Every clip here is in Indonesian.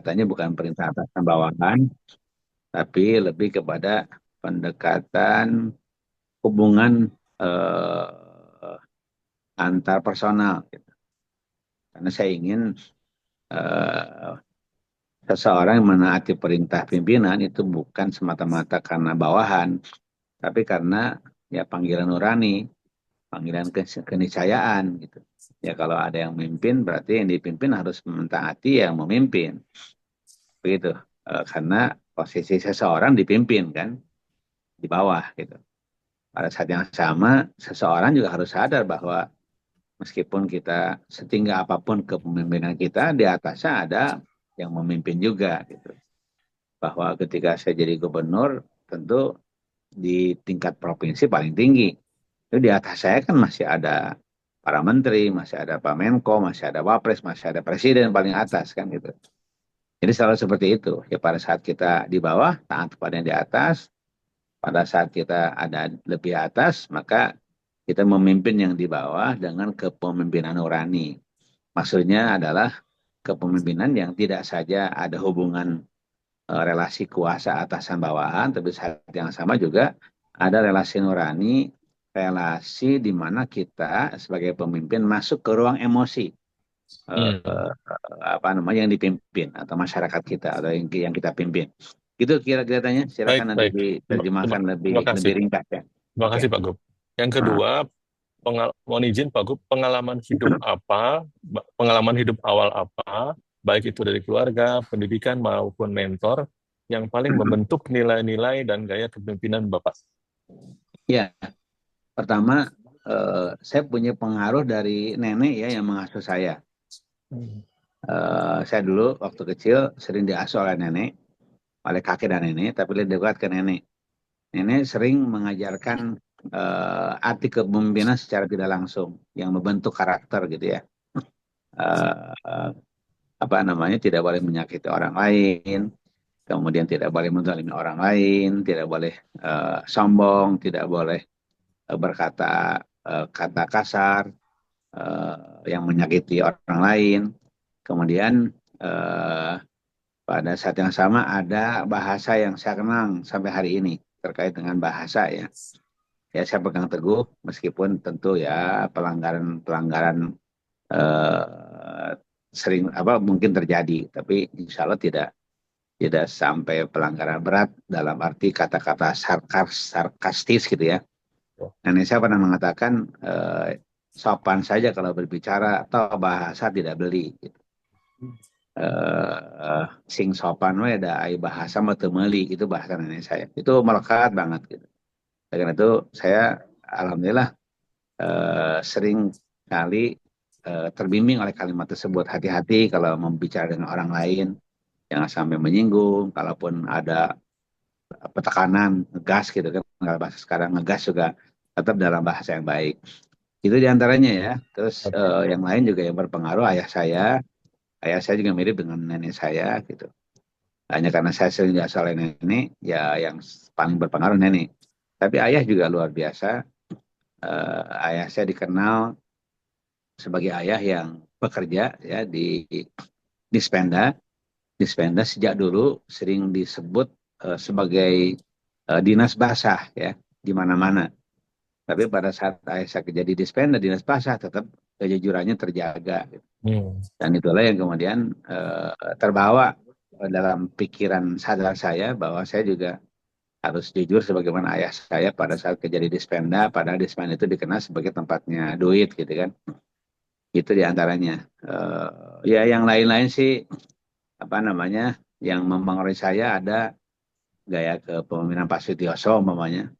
pendekatannya bukan perintah atas dan bawahan, tapi lebih kepada pendekatan hubungan eh, antar personal, gitu. Karena saya ingin eh, seseorang yang menaati perintah pimpinan itu bukan semata-mata karena bawahan, tapi karena ya panggilan nurani, panggilan keniscayaan gitu. Ya kalau ada yang memimpin berarti yang dipimpin harus mentaati yang memimpin. Begitu. Karena posisi seseorang dipimpin kan di bawah gitu. Pada saat yang sama seseorang juga harus sadar bahwa meskipun kita setinggi apapun kepemimpinan kita, di atasnya ada yang memimpin juga gitu. Bahwa ketika saya jadi gubernur, tentu di tingkat provinsi paling tinggi. Itu di atas saya kan masih ada para menteri, masih ada Pak Menko, masih ada Wapres, masih ada presiden paling atas kan gitu. Jadi selalu seperti itu. Ya pada saat kita di bawah, taat kepada yang di atas. Pada saat kita ada lebih atas, maka kita memimpin yang di bawah dengan kepemimpinan nurani. Maksudnya adalah kepemimpinan yang tidak saja ada hubungan relasi kuasa atasan bawahan, tapi saat yang sama juga ada relasi nurani, relasi di mana kita sebagai pemimpin masuk ke ruang emosi, Hmm. apa namanya yang dipimpin atau masyarakat kita atau yang kita pimpin. Itu kira-kira tanya. Baik, Silakan nanti baik. Terima, diterjemahkan lebih terima kasih. lebih ringkas ya. Terima Oke. kasih Pak Gub. Yang Nah, kedua, mohon izin Pak Gub, pengalaman hidup apa, pengalaman hidup awal apa, baik itu dari keluarga, pendidikan maupun mentor, yang paling membentuk nilai-nilai dan gaya kepemimpinan Bapak. ya, pertama saya punya pengaruh dari nenek ya yang mengasuh saya. Hmm. Saya dulu waktu kecil sering diasuh oleh nenek, oleh kakek dan nenek, tapi lebih dekat ke nenek. Nenek sering mengajarkan arti kepemimpinan secara tidak langsung, yang membentuk karakter gitu ya. Eh, apa namanya, tidak boleh menyakiti orang lain, kemudian tidak boleh menzalimi orang lain, tidak boleh sombong, tidak boleh berkata kata kasar yang menyakiti orang lain. Kemudian eh, pada saat yang sama ada bahasa yang saya kenang sampai hari ini terkait dengan bahasa ya. Ya saya pegang teguh meskipun tentu ya pelanggaran-pelanggaran eh, sering apa mungkin terjadi, tapi insya Allah tidak tidak sampai pelanggaran berat dalam arti kata-kata sarkastis gitu ya. Nenek saya pernah mengatakan sopan saja kalau berbicara atau bahasa tidak beli. Gitu. Sing sopan we da ai bahasa mah teu meuli, itu bahasa nenek saya. Itu melekat banget gitu. Karena itu saya alhamdulillah sering kali terbimbing oleh kalimat tersebut. Hati-hati kalau membicara dengan orang lain, jangan sampai menyinggung. Kalaupun ada tekanan, ngegas gitu kan, kalau bahasa sekarang ngegas juga tetap dalam bahasa yang baik. Itu diantaranya ya. Terus yang lain juga yang berpengaruh ayah saya juga mirip dengan nenek saya gitu. Hanya karena saya sering diasuh oleh nenek, ya yang paling berpengaruh nenek. Tapi ayah juga luar biasa. Ayah saya dikenal sebagai ayah yang bekerja ya di Dispenda. Dispenda sejak dulu sering disebut sebagai dinas basah ya di mana-mana. Tapi pada saat ayah saya kerja di Dispenda, dinas basah tetap kejujurannya terjaga. Gitu. Hmm. Dan itulah yang kemudian terbawa dalam pikiran sadar saya bahwa saya juga harus jujur sebagaimana ayah saya pada saat kerja di Dispenda, padahal Dispenda itu dikenal sebagai tempatnya duit gitu kan. Itu diantaranya. Ya yang lain-lain sih apa namanya yang mempengaruhi saya ada gaya kepemimpinan Pak Sutioso umpamanya.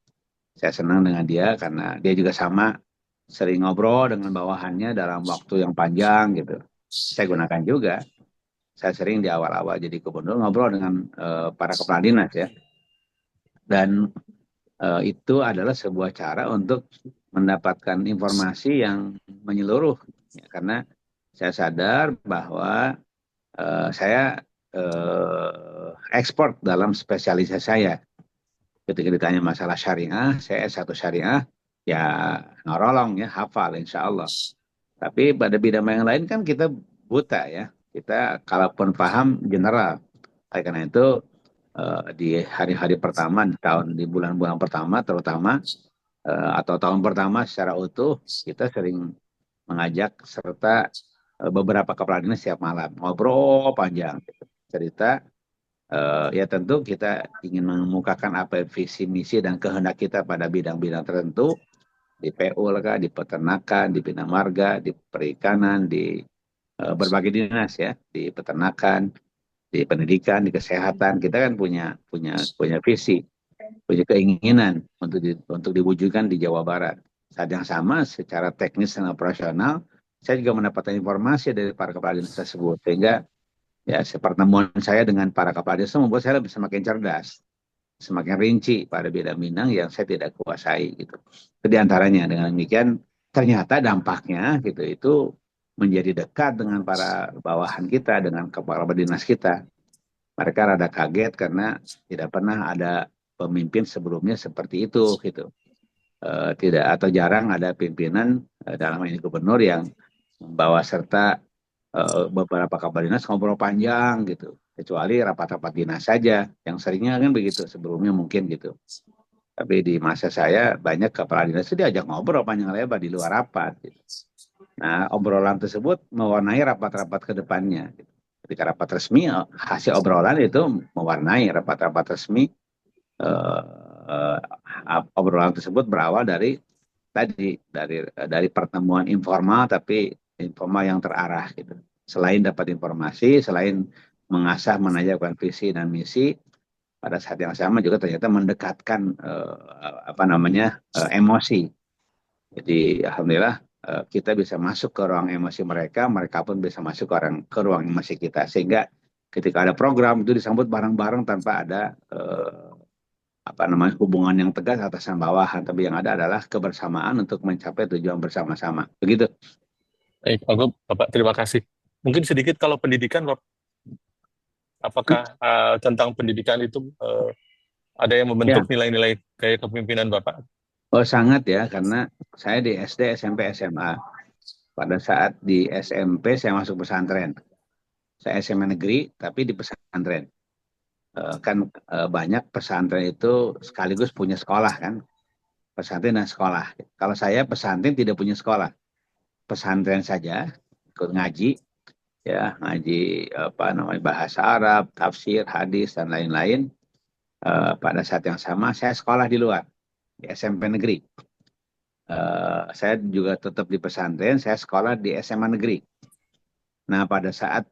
Saya senang dengan dia karena dia juga sama sering ngobrol dengan bawahannya dalam waktu yang panjang gitu. Saya gunakan juga. Saya sering di awal-awal jadi gubernur ngobrol dengan para kepala dinas ya. Dan itu adalah sebuah cara untuk mendapatkan informasi yang menyeluruh. Ya, karena saya sadar bahwa saya ekspor dalam spesialisasi saya. Ketika ditanya masalah syariah, saya S1 syariah, ya nolong ya, hafal insya Allah. Tapi pada bidang yang lain kan kita buta ya. kita kalaupun paham general. Oleh karena itu di hari-hari pertama di bulan-bulan pertama terutama atau tahun pertama secara utuh kita sering mengajak serta beberapa kepala dinas setiap malam ngobrol panjang gitu. Cerita ya tentu kita ingin mengemukakan apa visi misi dan kehendak kita pada bidang-bidang tertentu di PU lah, di peternakan, di bina marga, di perikanan, di berbagai dinas ya, di peternakan, di pendidikan, di kesehatan. Kita kan punya visi, punya keinginan untuk diwujudkan di Jawa Barat. Saat yang sama, secara teknis dan operasional, saya juga mendapatkan informasi dari para kepala dinas tersebut. Sehingga ya pertemuan saya dengan para kepala dinas membuat saya lebih semakin cerdas, semakin rinci pada bidang-bidang yang saya tidak kuasai gitu. Di antaranya dengan demikian ternyata dampaknya gitu itu menjadi dekat dengan para bawahan kita, dengan kepala dinas kita. Mereka rada kaget karena tidak pernah ada pemimpin sebelumnya seperti itu gitu. Tidak atau jarang ada pimpinan dalam ini gubernur yang membawa serta beberapa kepala dinas ngobrol panjang gitu. Kecuali rapat-rapat dinas saja yang seringnya kan begitu sebelumnya mungkin gitu. Tapi di masa saya banyak kepala dinas itu diajak ngobrol panjang lebar di luar rapat. Gitu. Nah, obrolan tersebut mewarnai rapat-rapat ke depannya. Gitu. Ketika rapat resmi, hasil obrolan itu mewarnai rapat-rapat resmi. Eh, Obrolan tersebut berawal dari tadi dari pertemuan informal tapi informal yang terarah gitu. Selain dapat informasi, selain mengasah menajamkan visi dan misi, pada saat yang sama juga ternyata mendekatkan apa namanya emosi. Jadi alhamdulillah kita bisa masuk ke ruang emosi mereka, mereka pun bisa masuk ke ruang emosi kita. Sehingga ketika ada program itu disambut bareng-bareng tanpa ada apa namanya hubungan yang tegas atasan bawahan, tapi yang ada adalah kebersamaan untuk mencapai tujuan bersama-sama. Begitu. Baik, Bapak, terima kasih. Mungkin sedikit kalau pendidikan, apakah tentang pendidikan itu ada yang Ya, membentuk nilai-nilai kayak kepemimpinan Bapak? oh sangat ya, karena saya di SD, SMP, SMA. Pada saat di SMP saya masuk pesantren. Saya SMA negeri, tapi di pesantren. Kan banyak pesantren itu sekaligus punya sekolah kan, pesantren dan sekolah. Kalau saya pesantren tidak punya sekolah, pesantren saja, ikut ngaji, ya ngaji apa namanya bahasa Arab, tafsir, hadis dan lain-lain. Pada saat yang sama saya sekolah di luar, di SMP negeri. Saya juga tetap di pesantren, saya sekolah di SMA negeri. Nah, pada saat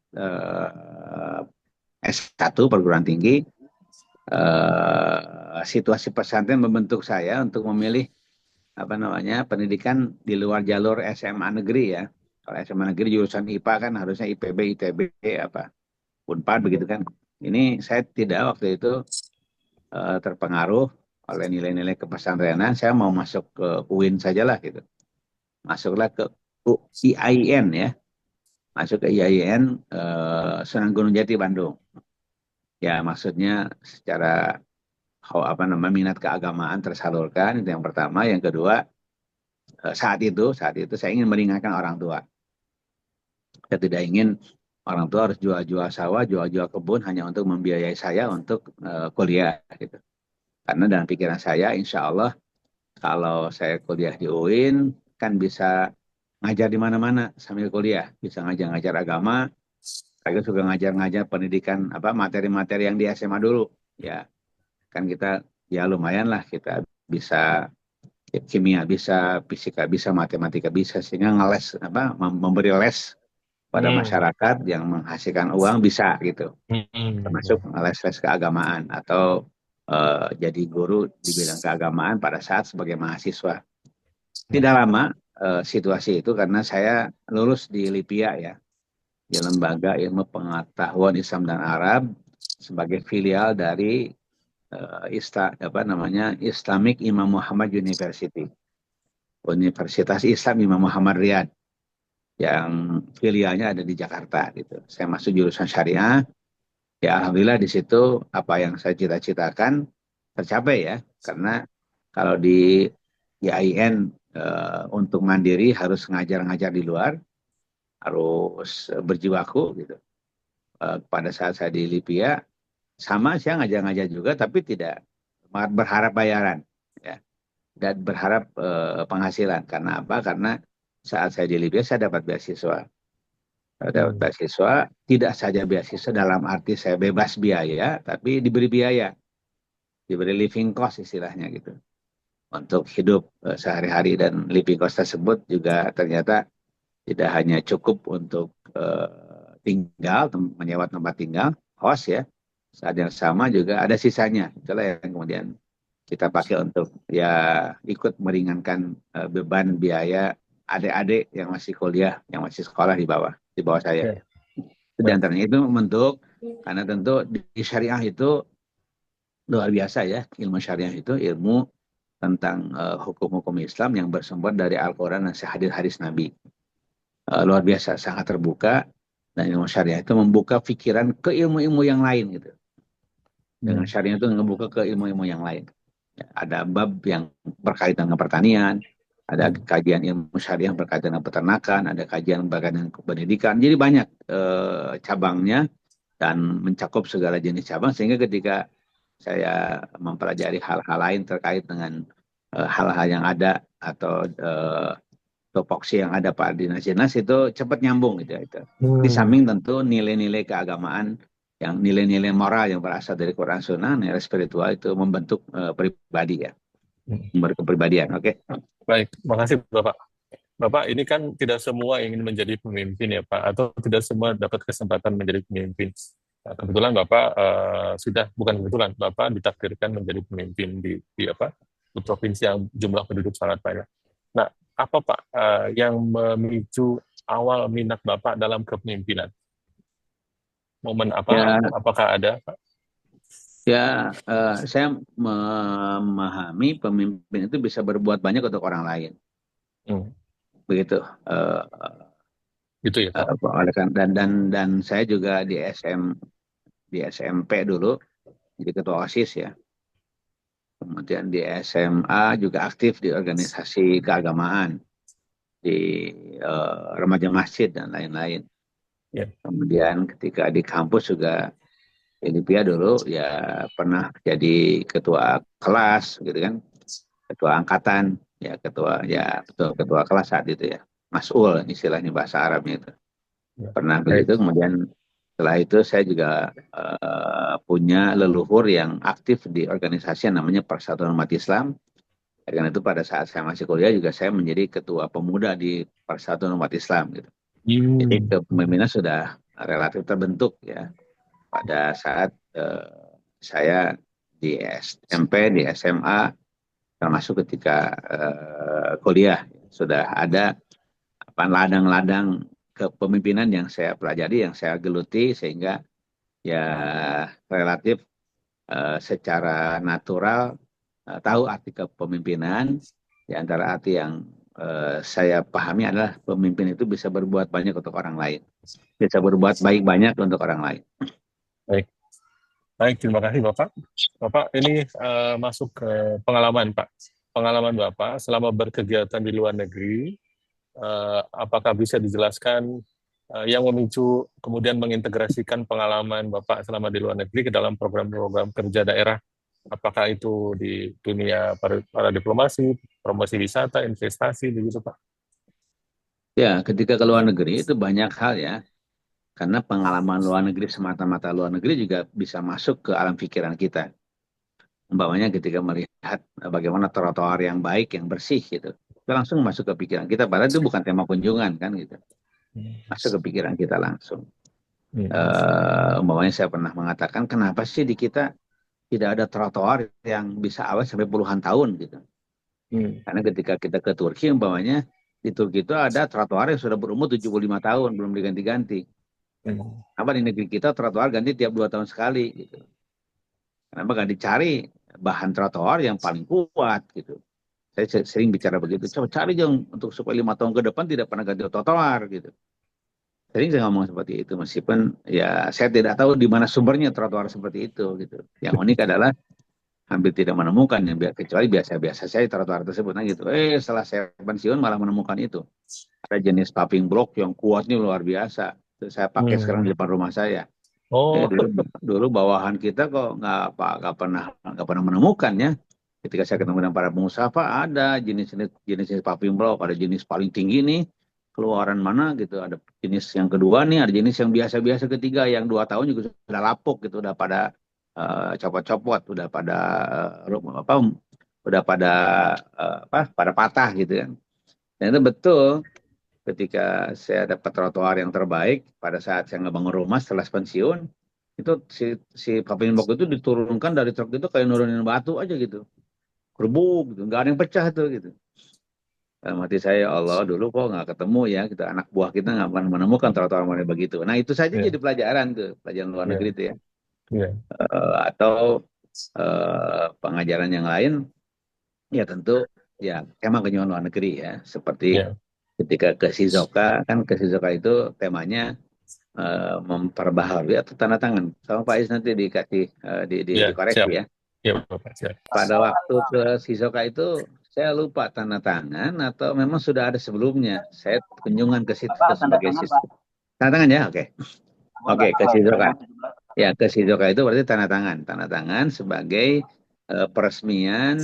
S1 perguruan tinggi, situasi pesantren membentuk saya untuk memilih apa namanya pendidikan di luar jalur SMA negeri ya. Kalau SMA negeri jurusan IPA kan harusnya IPB, ITB, apa Unpad begitu kan. Ini saya tidak waktu itu terpengaruh oleh nilai-nilai kepesantrenan. Saya mau masuk ke UIN sajalah gitu. Masuklah ke IAIN ya. Masuk ke IAIN Sunan Gunung Jati Bandung. Ya maksudnya secara apa namanya minat keagamaan tersalurkan itu yang pertama. Yang kedua saat itu saya ingin meringankan orang tua. Saya tidak ingin orang tua harus jual-jual sawah, jual-jual kebun hanya untuk membiayai saya untuk kuliah gitu. Karena dalam pikiran saya, insya Allah kalau saya kuliah di UIN kan bisa ngajar di mana-mana sambil kuliah, bisa ngajar-ngajar agama, saya juga ngajar-ngajar pendidikan apa materi-materi yang di SMA dulu, ya kan kita ya lumayan lah kita bisa kimia bisa, fisika bisa, matematika bisa sehingga ngeles apa memberi les pada Hmm. masyarakat yang menghasilkan uang bisa gitu, termasuk Hmm. les-les keagamaan atau jadi guru di bidang keagamaan pada saat sebagai mahasiswa. Tidak lama situasi itu karena saya lulus di LIPIA ya, di Lembaga Ilmu Pengetahuan Islam dan Arab sebagai filial dari apa namanya Islamic Imam Muhammad University, Universitas Islam Imam Muhammad Riyadh yang filialnya ada di Jakarta gitu. Saya masuk jurusan syariah, ya alhamdulillah di situ apa yang saya cita-citakan tercapai ya, karena kalau di IAIN untuk mandiri harus ngajar-ngajar di luar, harus berjibaku gitu. pada saat saya di Libya, sama saya ngajak-ngajak juga, tapi tidak berharap bayaran, ya, dan berharap penghasilan. Karena apa? Karena saat saya di Libya saya dapat beasiswa. Saya dapat Hmm. beasiswa, tidak saja beasiswa dalam arti saya bebas biaya, tapi diberi biaya, diberi living cost istilahnya gitu, untuk hidup sehari-hari. Dan living cost tersebut juga ternyata tidak hanya cukup untuk tinggal, menyewa tempat tinggal, host ya. Saat yang sama juga ada sisanya. Itulah yang kemudian kita pakai untuk ya ikut meringankan beban biaya adik-adik yang masih kuliah, yang masih sekolah di bawah saya. Ya, Itu di baik. antaranya itu membentuk, karena tentu di syariah itu luar biasa ya. Ilmu syariah itu ilmu tentang hukum-hukum Islam yang bersumber dari Al-Quran dan hadis-hadis Nabi. Luar biasa, sangat terbuka, dan ilmu syariah itu membuka pikiran ke ilmu-ilmu yang lain gitu. Dengan Hmm. syariah itu ngebuka ke ilmu-ilmu yang lain. Ya, ada bab yang berkaitan dengan pertanian, ada Hmm. kajian ilmu syariah yang berkaitan dengan peternakan, ada kajian berkaitan dengan pendidikan. Jadi banyak cabangnya dan mencakup segala jenis cabang, sehingga ketika saya mempelajari hal-hal lain terkait dengan hal-hal yang ada, atau topoksi yang ada Pak Dinas-Dinas, itu cepat nyambung gitu ya itu. Di Hmm. samping tentu nilai-nilai keagamaan, yang nilai-nilai moral yang berasal dari Quran Sunnah, nilai spiritual itu membentuk pribadi ya, Hmm. membentuk kepribadian. Oke. Baik, makasih Bapak. Bapak ini kan tidak semua ingin menjadi pemimpin ya Pak, atau tidak semua dapat kesempatan menjadi pemimpin. Nah, kebetulan Bapak sudah, bukan kebetulan, Bapak ditakdirkan menjadi pemimpin di apa? Di provinsi yang jumlah penduduk sangat banyak. Nah, apa Pak yang memicu awal minat Bapak dalam kepemimpinan? Momen apa? Ya, Apakah ada Pak? ya, saya memahami pemimpin itu bisa berbuat banyak untuk orang lain. Hmm, Begitu. Eh, gitu ya Pak. oleh dan saya juga di SMP dulu jadi ketua OSIS ya. Kemudian di SMA juga aktif di organisasi keagamaan, di remaja masjid dan lain-lain. Ya. Kemudian ketika di kampus juga di Libya dulu ya pernah jadi ketua kelas gitu kan, ketua angkatan, ya ketua, ya betul, ketua kelas saat itu ya. Mas'ul istilahnya bahasa Arabnya itu. Ya. Pernah Baik. begitu. Kemudian setelah itu saya juga punya leluhur yang aktif di organisasi yang namanya Persatuan Umat Islam. Karena itu pada saat saya masih kuliah juga saya menjadi ketua pemuda di Persatuan Umat Islam gitu. Jadi Hmm. kepemimpinan sudah relatif terbentuk ya pada saat saya di SMP, di SMA, termasuk ketika kuliah sudah ada apa ladang-ladang kepemimpinan yang saya pelajari, yang saya geluti, sehingga ya relatif secara natural tahu arti kepemimpinan. Di antara arti yang saya pahami adalah pemimpin itu bisa berbuat banyak untuk orang lain, bisa berbuat baik banyak untuk orang lain. Baik. Baik, terima kasih Bapak. Bapak ini masuk ke pengalaman Pak. Pengalaman Bapak selama berkegiatan di luar negeri, apakah bisa dijelaskan yang memicu kemudian mengintegrasikan pengalaman Bapak selama di luar negeri ke dalam program-program kerja daerah? Apakah itu di dunia para diplomasi, promosi wisata, investasi, begitu Pak? Ya, ketika ke luar negeri itu banyak hal ya, karena pengalaman luar negeri, semata-mata luar negeri juga bisa masuk ke alam pikiran kita. Umpamanya ketika melihat bagaimana trotoar yang baik, yang bersih gitu, itu langsung masuk ke pikiran kita. Padahal itu bukan tema kunjungan kan gitu, masuk ke pikiran kita langsung. Hmm. Umpamanya saya pernah mengatakan, kenapa sih di kita tidak ada trotoar yang bisa awet sampai puluhan tahun gitu. Hmm. Karena ketika kita ke Turki, umpamanya di Turki itu ada trotoar yang sudah berumur 75 tahun, belum diganti-ganti. Hmm. Apa di negeri kita trotoar ganti tiap 2 tahun sekali gitu. Kenapa nggak dicari bahan trotoar yang paling kuat gitu. Saya sering bicara begitu. Coba cari dong untuk supaya 5 tahun ke depan tidak pernah ganti trotoar gitu. Sering saya ngomong seperti itu, meskipun ya saya tidak tahu di mana sumbernya trotoar seperti itu gitu. Yang unik adalah hampir tidak menemukan, yang kecuali biasa-biasa saya trotoar tersebut. Nah gitu. Setelah saya pensiun malah menemukan itu. Ada jenis paving block yang kuatnya luar biasa. Itu saya pakai sekarang Hmm. di depan rumah saya. Eh, Oh, dulu dulu bawahan kita kok nggak pernah menemukan ya. Ketika saya ketemu dengan para pengusaha, Pak, ada jenis paving block, ada jenis paling tinggi nih, keluaran mana gitu, ada jenis yang kedua nih, ada jenis yang biasa-biasa ketiga, yang 2 tahun juga sudah lapuk gitu, udah pada copot-copot, udah pada apa, udah pada pada patah gitu kan. Dan itu betul, ketika saya dapat trotoar yang terbaik pada saat saya ngebangun rumah setelah pensiun, itu si paving block itu diturunkan dari truk itu kayak nurunin batu aja gitu, kerbuk gitu, nggak ada yang pecah tuh gitu. Dalam hati saya, ya Allah, dulu kok nggak ketemu ya, kita anak buah kita nggak pernah menemukan trotoar model begitu. Nah itu saja ya, jadi pelajaran tuh, pelajaran luar negeri ya, itu ya. ya, Atau pengajaran yang lain, ya tentu ya emang kunjungan luar negeri ya, seperti ya, ketika ke Shizuoka, kan ke Shizuoka itu temanya memperbaharui atau tanda tangan. Sama Pak Is nanti dikasih ya, dikoreksi siap. ya. Ya, Bapak, siap. Pada waktu ke Shizuoka itu saya lupa tanda tangan atau memang sudah ada sebelumnya. Saya kunjungan ke situ sebagai tanda tangan ya, oke. Oke, ke Shizuoka. Ya, ke Shizuoka itu berarti tanda tangan. Tanda tangan sebagai peresmian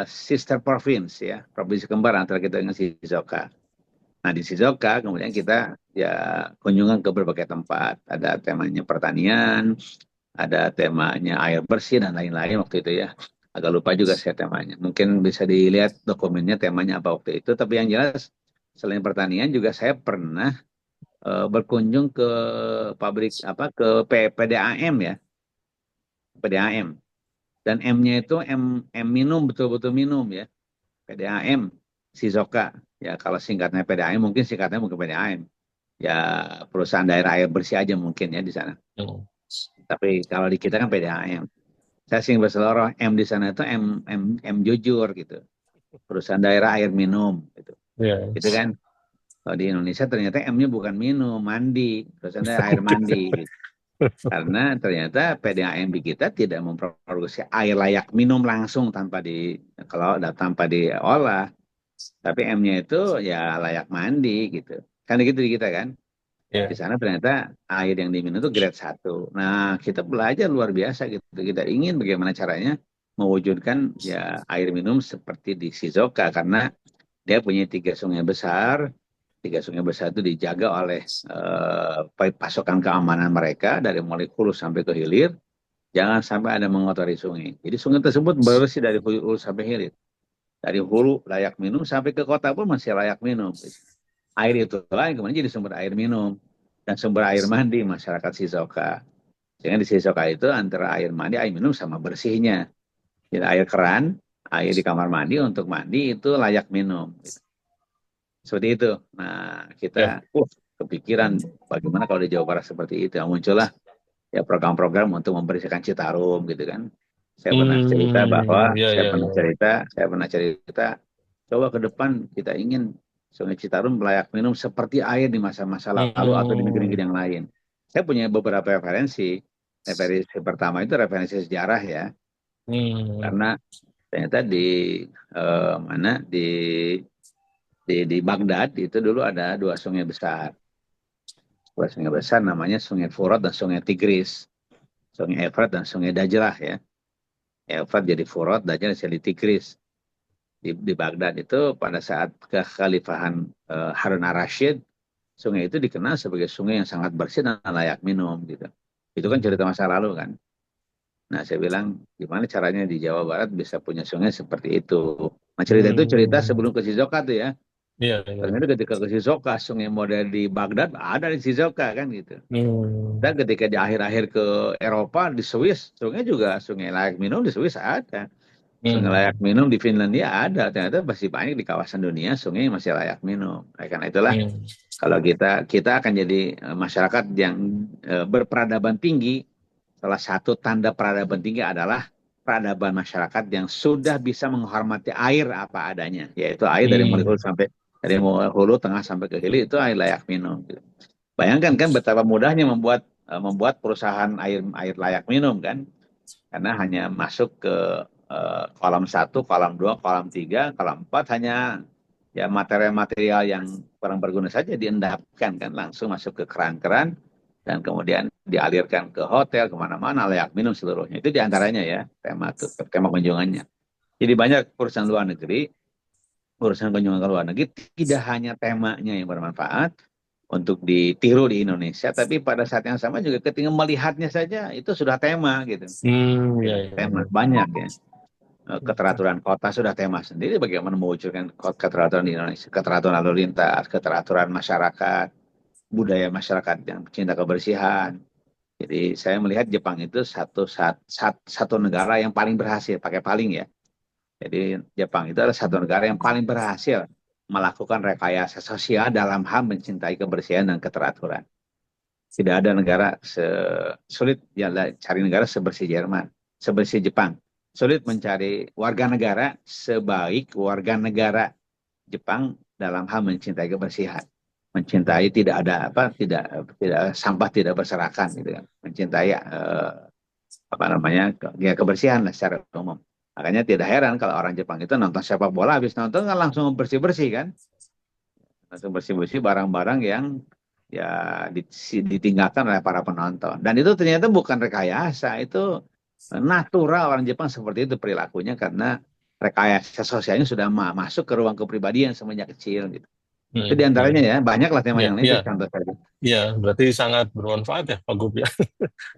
sister province ya, provinsi kembar antara kita dengan Shizuoka. Nah, di Shizuoka kemudian kita ya kunjungan ke berbagai tempat. Ada temanya pertanian, ada temanya air bersih dan lain-lain waktu itu ya. Agak lupa juga saya temanya. Mungkin bisa dilihat dokumennya temanya apa waktu itu. Tapi yang jelas selain pertanian juga saya pernah berkunjung ke pabrik apa ke PDAM ya, PDAM. Dan M-nya itu M minum, betul-betul minum ya. PDAM Shizuoka. Ya kalau singkatnya PDAM mungkin singkatnya mungkin PDAM. Ya perusahaan daerah air bersih aja mungkin ya di sana. Hmm. Tapi kalau di kita kan PDAM. Saya sing berseloroh M di sana itu M jujur gitu. Perusahaan daerah air minum gitu. Ya. Gitu kan. Kalau di Indonesia ternyata M-nya bukan minum, mandi. Perusahaan daerah air mandi gitu. Karena ternyata PDAM di kita tidak memproduksi air layak minum langsung tanpa diolah. Tapi M-nya itu ya layak mandi gitu. Kan gitu di kita kan. Di Ya. sana ternyata air yang diminum itu grade 1. Nah, kita belajar luar biasa gitu. Kita ingin bagaimana caranya mewujudkan ya air minum seperti di Shizuoka karena dia punya 3 sungai besar. 3 sungai besar itu dijaga oleh pasokan keamanan mereka dari mulai hulu sampai ke hilir. Jangan sampai ada mengotori sungai. Jadi sungai tersebut bersih dari hulu sampai hilir. Dari hulu layak minum sampai ke kota pun masih layak minum. Air itulah yang kemudian jadi sumber air minum dan sumber air mandi masyarakat Shizuoka. Sehingga di Shizuoka itu antara air mandi, air minum sama bersihnya. Jadi air keran, air di kamar mandi untuk mandi itu layak minum. Seperti itu. Nah, Ya. kita kepikiran bagaimana kalau di Jawa Barat seperti itu. Muncullah ya program-program untuk membersihkan Citarum gitu kan. Ya, ya, ya. Saya pernah cerita, coba ke depan kita ingin Sungai Citarum layak minum seperti air di masa-masa lalu atau di Hmm. negeri-negeri yang lain. Saya punya beberapa referensi. Referensi pertama itu referensi sejarah ya, Hmm. karena ternyata di mana di Baghdad itu dulu ada 2 sungai besar. 2 sungai besar namanya Sungai Furat dan Sungai Tigris. Sungai Efrat dan Sungai Dajlah ya. Efrat jadi Furat, Dajlah jadi Tigris. Di Baghdad itu pada saat kekhalifahan Harun al-Rashid, sungai itu dikenal sebagai sungai yang sangat bersih dan layak minum gitu. Itu kan cerita masa lalu kan. Nah saya bilang gimana caranya di Jawa Barat bisa punya sungai seperti itu. Nah cerita itu cerita Hmm. sebelum ke Shizuoka tuh ya. Ya, ya. Ternyata ketika ke Shizuoka sungai model di Baghdad ada di Shizuoka kan gitu. Dan Hmm. ketika di akhir-akhir ke Eropa di Swiss sungai juga sungai layak minum di Swiss ada. Sungai layak Hmm. minum di Finlandia ada. Ternyata masih banyak di kawasan dunia sungai yang masih layak minum. Nah, karena itulah Hmm. kalau kita akan jadi masyarakat yang berperadaban tinggi, salah satu tanda peradaban tinggi adalah peradaban masyarakat yang sudah bisa menghormati air apa adanya, yaitu air Hmm. dari mulai hulu tengah sampai ke hilir itu air layak minum. Bayangkan kan betapa mudahnya membuat perusahaan air air layak minum kan, karena hanya masuk ke kolam 1, kolam 2, kolam 3, kolam 4 hanya ya material-material yang kurang berguna saja diendapkan kan langsung masuk ke keran-keran dan kemudian dialirkan ke hotel kemana-mana layak minum seluruhnya. Itu diantaranya ya tema kunjungannya. Jadi banyak perusahaan luar negeri, urusan kunjungan ke luar negeri tidak hanya temanya yang bermanfaat untuk ditiru di Indonesia, tapi pada saat yang sama juga ketika melihatnya saja itu sudah tema gitu. Ya, Gitu. ya, Tema ya. banyak ya. Oke. Keteraturan kota sudah tema sendiri bagaimana mewujudkan keteraturan di Indonesia, keteraturan lalu lintas, keteraturan masyarakat, budaya masyarakat yang cinta kebersihan. Jadi saya melihat Jepang itu satu negara yang paling berhasil, pakai paling ya. Jadi Jepang itu adalah satu negara yang paling berhasil melakukan rekayasa sosial dalam hal mencintai kebersihan dan keteraturan. Tidak ada negara sulit ya, cari negara sebersih Jerman, sebersih Jepang. Sulit mencari warga negara sebaik warga negara Jepang dalam hal mencintai kebersihan. Mencintai tidak ada apa, tidak sampah tidak berserakan gitu kan. Mencintai apa namanya ya kebersihan lah secara umum. Makanya tidak heran kalau orang Jepang itu nonton sepak bola habis nonton kan langsung bersih-bersih kan, langsung bersih-bersih barang-barang yang ya ditinggalkan oleh para penonton. Dan itu ternyata bukan rekayasa, itu natural orang Jepang seperti itu perilakunya karena rekayasa sosialnya sudah masuk ke ruang kepribadian semenjak kecil gitu. Itu diantaranya ya, banyak lah tema Ya, yang lain itu ya, contoh saja. ya, berarti sangat bermanfaat ya Pak Gub ya.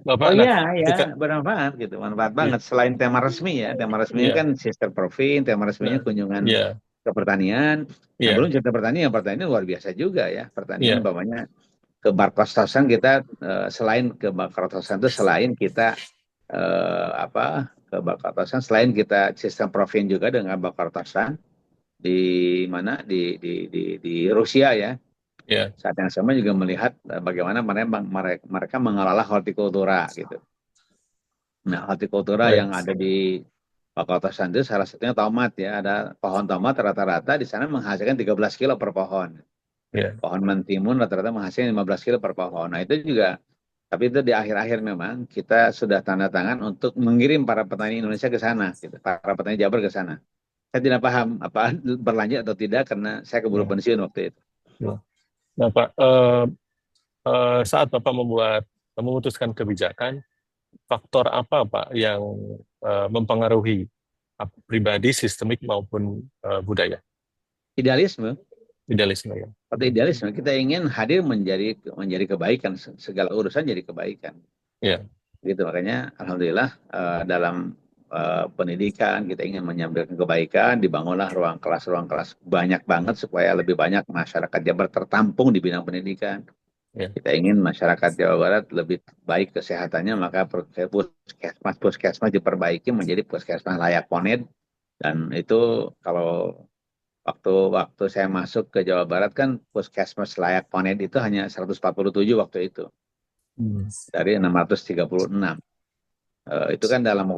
Bapak, Oh nah, iya, ya, ketika, bermanfaat gitu, manfaat ya, banget. Selain tema resmi ya, tema resminya ya, kan sister profit, tema resminya nah, kunjungan ya, ke pertanian. Nah, belum ya, cerita pertanian, pertanian luar biasa juga ya. Pertanian ya, umpamanya ke Barkos-Tosan kita selain ke Barkos-Tosan itu selain kita apa ke Barkos-Tosan selain kita sistem profit juga dengan Barkos-Tosan di mana di Rusia ya. ya, Saat yang sama juga melihat bagaimana mereka mengelola hortikultura gitu. Nah, hortikultura baik, yang ada di Fakultas itu salah satunya tomat ya. Ada pohon tomat rata-rata di sana menghasilkan 13 kilo per pohon. ya, Pohon mentimun rata-rata menghasilkan 15 kilo per pohon. Nah, itu juga, tapi itu di akhir-akhir memang kita sudah tanda tangan untuk mengirim para petani Indonesia ke sana, gitu. Para petani Jabar ke sana. Saya tidak paham apa berlanjut atau tidak karena saya keburu ya, pensiun waktu itu. ya. Nah, Pak, saat Bapak memutuskan kebijakan, faktor apa Pak yang mempengaruhi pribadi, sistemik maupun budaya, Idealisme, idealisme ya? atau idealisme kita ingin hadir menjadi kebaikan, segala urusan jadi kebaikan. Ya, Gitu makanya alhamdulillah dalam pendidikan kita ingin menyampaikan kebaikan, dibangunlah ruang kelas banyak banget supaya lebih banyak masyarakat Jabar tertampung di bidang pendidikan. ya, Kita ingin masyarakat Jawa Barat lebih baik kesehatannya, maka puskesmas diperbaiki menjadi puskesmas layak poned. Dan itu kalau waktu saya masuk ke Jawa Barat kan puskesmas layak poned itu hanya 147 waktu itu hmm, dari 636. Itu kan dalam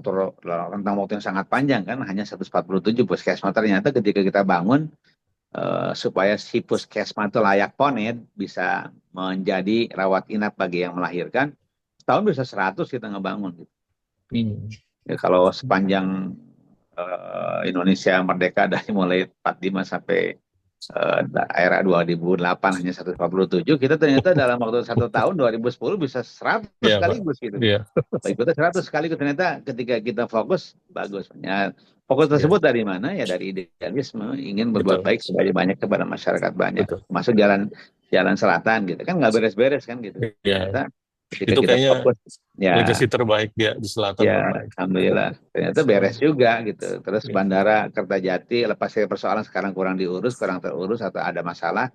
rentang waktu yang sangat panjang kan, hanya 147 puskesmas. Ternyata ketika kita bangun supaya si puskesmas itu layak poned, bisa menjadi rawat inap bagi yang melahirkan, setahun bisa 100 kita ngebangun. Gitu. hmm, Ya, kalau sepanjang Indonesia merdeka dari mulai 45 sampai era 2008 hanya 147, kita ternyata dalam waktu 1 tahun 2010 bisa 100 ya Pak, sekaligus gitu. ya, Ikutnya 100 sekaligus, ternyata ketika kita fokus bagus. Ya, fokus ya, tersebut dari mana? Ya dari idealisme, ingin berbuat betul, baik sebanyak banyak kepada masyarakat banyak. betul, Masuk jalan jalan selatan gitu kan nggak beres-beres kan gitu. ya, Ternyata ketika itu kita kayaknya fokus legasi ya terbaik dia di selatan ya Bapak. alhamdulillah ternyata beres juga gitu. Terus Ya, Bandara Kertajati lepas dari persoalan sekarang kurang diurus, kurang terurus atau ada masalah.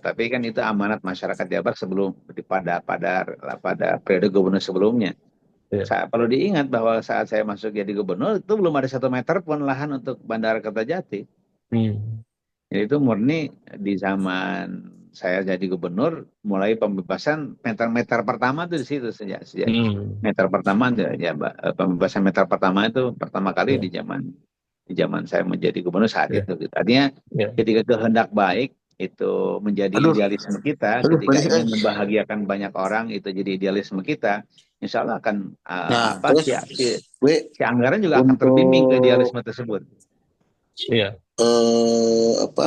Tapi kan itu amanat masyarakat Jabar sebelum pada periode gubernur sebelumnya. ya, Perlu diingat bahwa saat saya masuk jadi gubernur itu belum ada 1 meter pun lahan untuk Bandara Kertajati. hmm, Jadi itu murni di zaman saya jadi gubernur, mulai pembebasan meter-meter pertama itu di situ sejak sejak hmm, meter pertama ya, pembebasan meter pertama itu pertama kali ya, di zaman saya menjadi gubernur saat ya, itu. Gitu. Artinya ya, ketika kehendak baik itu menjadi Aduh, idealisme kita, aduh, ketika berisik, ingin membahagiakan banyak orang itu jadi idealisme kita, insya Allah akan Nah, apa terus, W, si anggaran juga akan terbimbing ke untuk idealisme tersebut. ya. apa?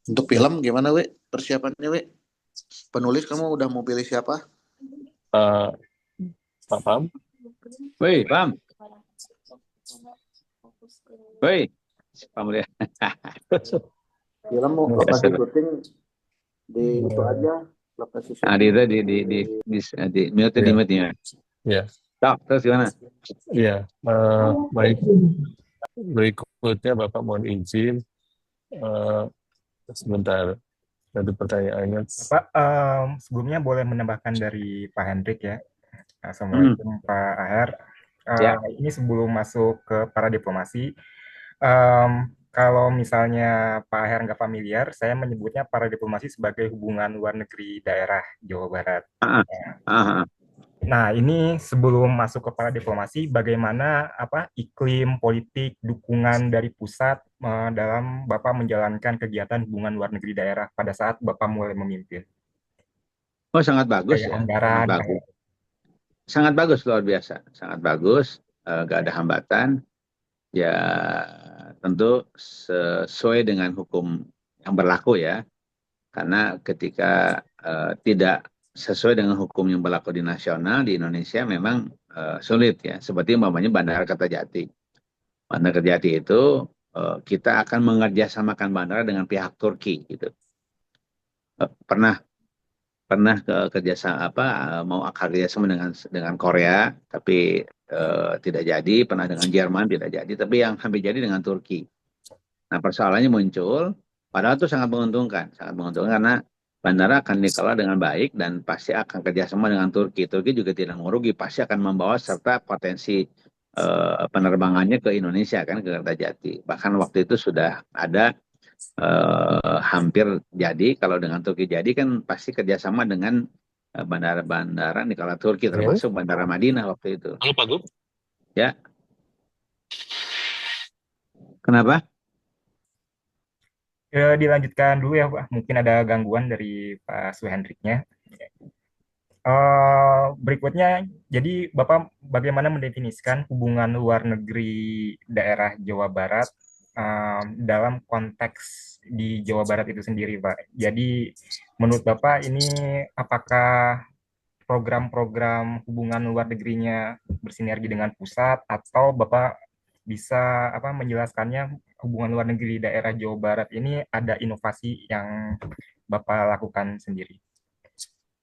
Untuk film gimana, W? Persiapannya, W? Penulis kamu udah mau pilih siapa? Eh, Pak Pam? Woi, Pam. Woi, Pam lihat. Film Mas- Ya, lokasi sudah. syuting di itu aja, lokasi Nah, syuting di mute di Ya, mute ya. ya, Stop, terus gimana? ya. Baik, berikutnya Bapak mohon izin. eh, Sebentar, ada pertanyaannya. Pak, sebelumnya boleh menambahkan dari Pak Hendrik ya. Hmm, Assalamualaikum Pak Aher. ya. Ini sebelum masuk ke para diplomasi, kalau misalnya Pak Aher nggak familiar, saya menyebutnya para diplomasi sebagai hubungan luar negeri daerah Jawa Barat. Ah, ah, ah. Nah, ini sebelum masuk ke para diplomasi, bagaimana iklim politik dukungan dari pusat dalam Bapak menjalankan kegiatan hubungan luar negeri daerah pada saat Bapak mulai memimpin? Oh, sangat bagus Kayak ya, sangat anggaran. bagus, sangat bagus luar biasa, sangat bagus. Gak ada hambatan. Ya, tentu sesuai dengan hukum yang berlaku ya. Karena ketika tidak sesuai dengan hukum yang berlaku di nasional di Indonesia memang sulit ya. Seperti umpamanya Bandara Kertajati. Bandara Kertajati itu kita akan mengerjasamakan bandara dengan pihak Turki gitu. Pernah pernah kerjasama apa mau kerjasama dengan Korea tapi tidak jadi. Pernah dengan Jerman tidak jadi. Tapi yang hampir jadi dengan Turki. Nah, persoalannya muncul, padahal itu sangat menguntungkan karena bandara akan dikelola dengan baik dan pasti akan kerjasama dengan Turki. Turki juga tidak merugi, pasti akan membawa serta potensi penerbangannya ke Indonesia kan ke Kertajati. Bahkan waktu itu sudah ada hampir jadi. Kalau dengan Turki jadi kan pasti kerjasama dengan bandara-bandara Nikola Turki Halo, termasuk Bandara Madinah waktu itu. halo Pak Gub. Ya, kenapa? Dilanjutkan dulu ya Pak, mungkin ada gangguan dari Pak Suhendriknya. Berikutnya, jadi Bapak bagaimana mendefinisikan hubungan luar negeri daerah Jawa Barat dalam konteks di Jawa Barat itu sendiri, Pak? Jadi menurut Bapak ini apakah program-program hubungan luar negerinya bersinergi dengan pusat atau Bapak bisa menjelaskannya hubungan luar negeri daerah Jawa Barat ini ada inovasi yang Bapak lakukan sendiri?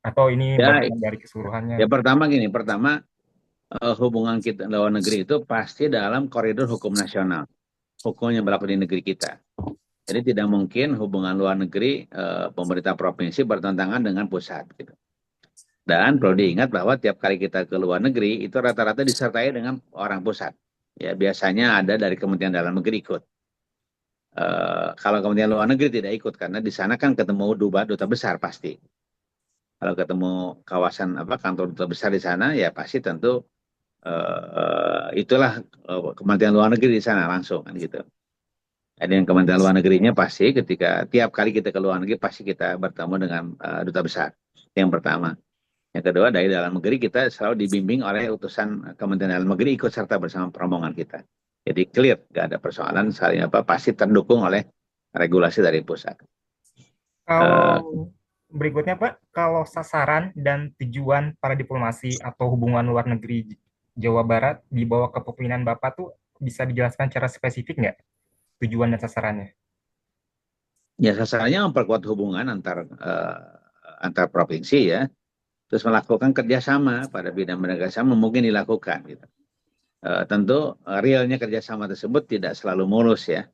Atau ini Ya, bagian dari keseluruhannya? ya pertama gini, pertama hubungan kita luar negeri itu pasti dalam koridor hukum nasional, hukum yang berlaku di negeri kita. Jadi tidak mungkin hubungan luar negeri pemerintah provinsi bertentangan dengan pusat. Gitu. Dan perlu diingat bahwa tiap kali kita ke luar negeri itu rata-rata disertai dengan orang pusat. Ya biasanya ada dari Kementerian Dalam Negeri ikut. Kalau Kementerian Luar Negeri tidak ikut karena di sana kan ketemu duta besar pasti. Kalau ketemu kawasan kantor duta besar di sana ya pasti tentu itulah Kementerian Luar Negeri di sana langsung kan gitu. Dan yang Kementerian Luar Negerinya pasti ketika tiap kali kita ke luar negeri pasti kita bertemu dengan duta besar. Yang pertama. Yang kedua dari dalam negeri kita selalu dibimbing oleh utusan Kementerian Dalam Negeri ikut serta bersama rombongan kita. Jadi clear, gak ada persoalan saling pasti terdukung oleh regulasi dari pusat. Kalau berikutnya Pak, kalau sasaran dan tujuan para diplomasi atau hubungan luar negeri Jawa Barat di bawah kepemimpinan Bapak tuh bisa dijelaskan secara spesifik nggak tujuan dan sasarannya? Ya sasarannya memperkuat hubungan antar provinsi ya, terus melakukan kerjasama pada bidang-bidang kerjasama mungkin dilakukan gitu. Tentu realnya kerjasama tersebut tidak selalu mulus ya,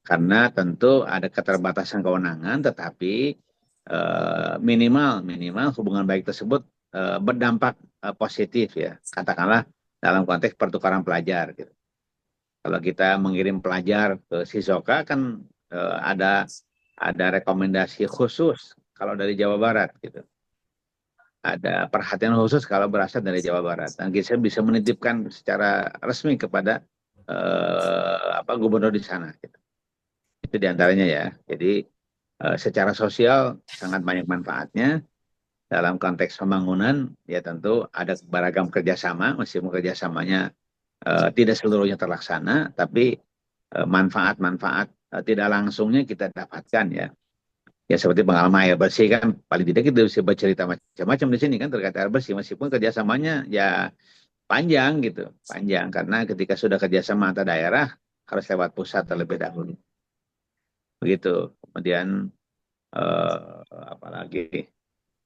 karena tentu ada keterbatasan kewenangan, tetapi minimal hubungan baik tersebut berdampak positif ya, katakanlah dalam konteks pertukaran pelajar gitu. Kalau kita mengirim pelajar ke Shizuoka kan ada rekomendasi khusus kalau dari Jawa Barat gitu. Ada perhatian khusus kalau berasal dari Jawa Barat dan kita bisa menitipkan secara resmi kepada gubernur di sana. Gitu. Itu diantaranya ya. Jadi secara sosial sangat banyak manfaatnya. Dalam konteks pembangunan ya tentu ada beragam kerjasama, meskipun kerjasamanya tidak seluruhnya terlaksana, tapi manfaat-manfaat tidak langsungnya kita dapatkan ya. Ya seperti pengalaman air bersih kan, paling tidak kita bisa bercerita macam-macam di sini kan terkait air bersih, meskipun kerjasamanya ya panjang gitu, panjang karena ketika sudah kerjasama antar daerah harus lewat pusat terlebih dahulu, begitu. Kemudian apalagi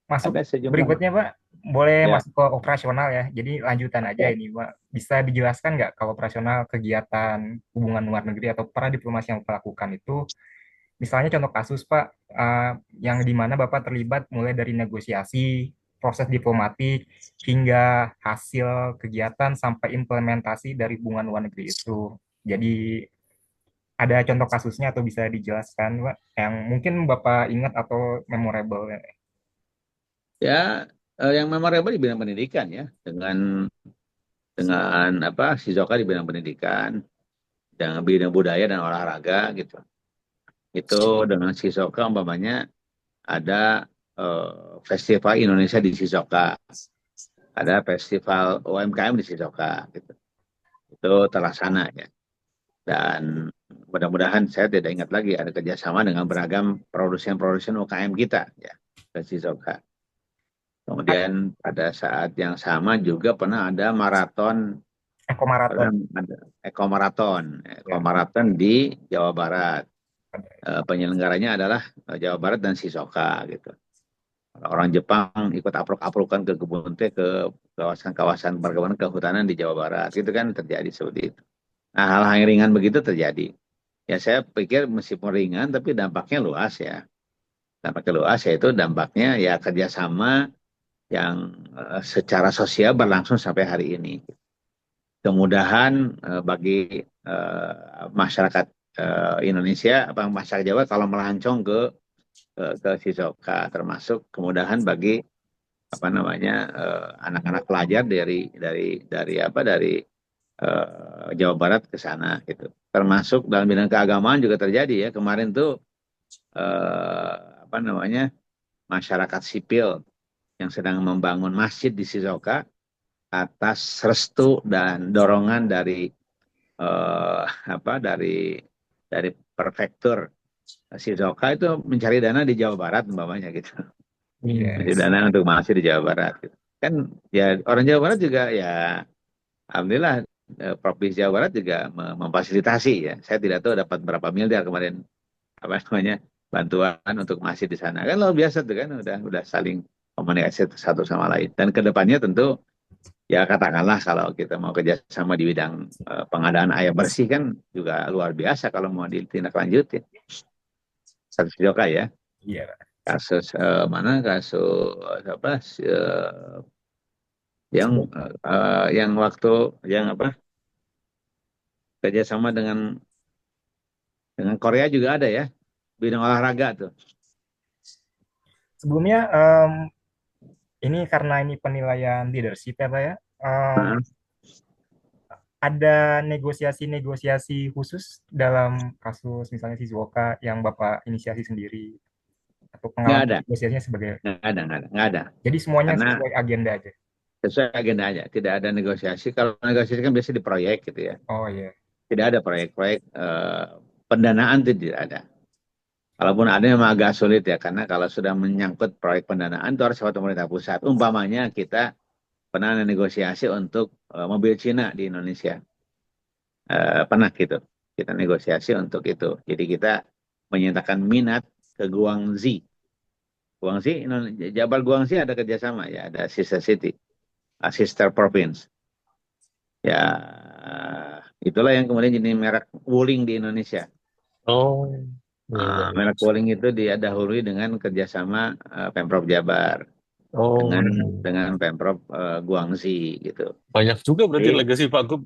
Masuk ada sejumlah berikutnya, Pak. Boleh ya. masuk ke operasional ya. Jadi lanjutan aja Oke. ini, Pak. Bisa dijelaskan nggak kalau operasional kegiatan hubungan luar negeri atau para diplomasi yang Bapak lakukan itu, misalnya contoh kasus, Pak, yang di mana Bapak terlibat mulai dari negosiasi, proses diplomatik, hingga hasil kegiatan sampai implementasi dari hubungan luar negeri itu. Jadi ada contoh kasusnya atau bisa dijelaskan, Pak, yang mungkin Bapak ingat atau memorable. Ya, yang memorable di bidang pendidikan ya, dengan apa Shizuoka di bidang pendidikan, dengan bidang budaya dan olahraga gitu. Itu dengan Shizuoka umpamanya ada festival Indonesia di Shizuoka, ada festival UMKM di Shizuoka gitu. Itu terlaksana ya. Dan mudah-mudahan saya tidak ingat lagi ada kerjasama dengan beragam produsen-produsen UKM kita ya di Shizuoka. Kemudian pada saat yang sama juga pernah ada maraton, Eko Marathon. ada Eko Ya. Maraton di Jawa Barat. Penyelenggaranya adalah Jawa Barat dan Shizuoka gitu. Orang Jepang ikut apruk-aprukan ke kebun teh ke kawasan-kawasan perkebunan kehutanan di Jawa Barat. Itu kan terjadi seperti itu. Nah, hal-hal yang ringan begitu terjadi. Ya saya pikir meskipun ringan tapi dampaknya luas ya. Dampaknya luas yaitu dampaknya ya kerjasama yang secara sosial berlangsung sampai hari ini. Kemudahan bagi masyarakat Indonesia, apa masyarakat Jawa kalau melancong ke Shizuoka, termasuk kemudahan bagi apa namanya anak-anak pelajar dari Jawa Barat ke sana gitu. Termasuk dalam bidang keagamaan juga terjadi ya. Kemarin tuh apa namanya masyarakat sipil yang sedang membangun masjid di Shizuoka atas restu dan dorongan dari apa dari prefektur Shizuoka itu mencari dana di Jawa Barat umpamanya gitu. Mencari Yes. dana untuk masjid di Jawa Barat gitu. Kan ya orang Jawa Barat juga ya alhamdulillah Provinsi Jawa Barat juga memfasilitasi ya. Saya tidak tahu dapat berapa miliar kemarin apa namanya bantuan untuk masjid di sana. Kan luar biasa tuh kan udah saling komunikasi satu sama lain. Dan kedepannya tentu ya katakanlah kalau kita mau kerjasama di bidang pengadaan air bersih kan juga luar biasa kalau mau ditindaklanjuti. Kasus Joka ya, Iya, Pak. kasus mana kasus apa yang waktu yang apa kerjasama dengan Korea juga ada ya bidang olahraga tuh. Sebelumnya, ini karena ini penilaian leadership ya, Pak ya. Nah, Ada negosiasi-negosiasi khusus dalam kasus misalnya Shizuoka yang Bapak inisiasi sendiri atau nggak pengalaman ada, negosiasinya sebagai, nggak ada. jadi semuanya Karena sesuai agenda aja. sesuai agenda aja, tidak ada negosiasi. Kalau negosiasi kan biasa di proyek gitu ya. Oh iya. Tidak ada proyek-proyek pendanaan itu tidak ada. Kalaupun ada memang agak sulit ya, karena kalau sudah menyangkut proyek pendanaan itu harus lewat pemerintah pusat. Umpamanya kita pernah negosiasi untuk mobil Cina di Indonesia. Pernah gitu. Kita negosiasi untuk itu. Jadi kita menyatakan minat ke Guangxi. Guangxi, Jabal Guangxi ada kerjasama ya, ada sister city, sister province. Ya, itulah yang kemudian jadi merek Wuling di Indonesia. Oh, iya, iya, iya. Merek Wuling itu didahului dengan kerjasama Pemprov Jabar Oh, dengan Pemprov Guangxi gitu. banyak juga berarti Jadi legasi Pak Gub.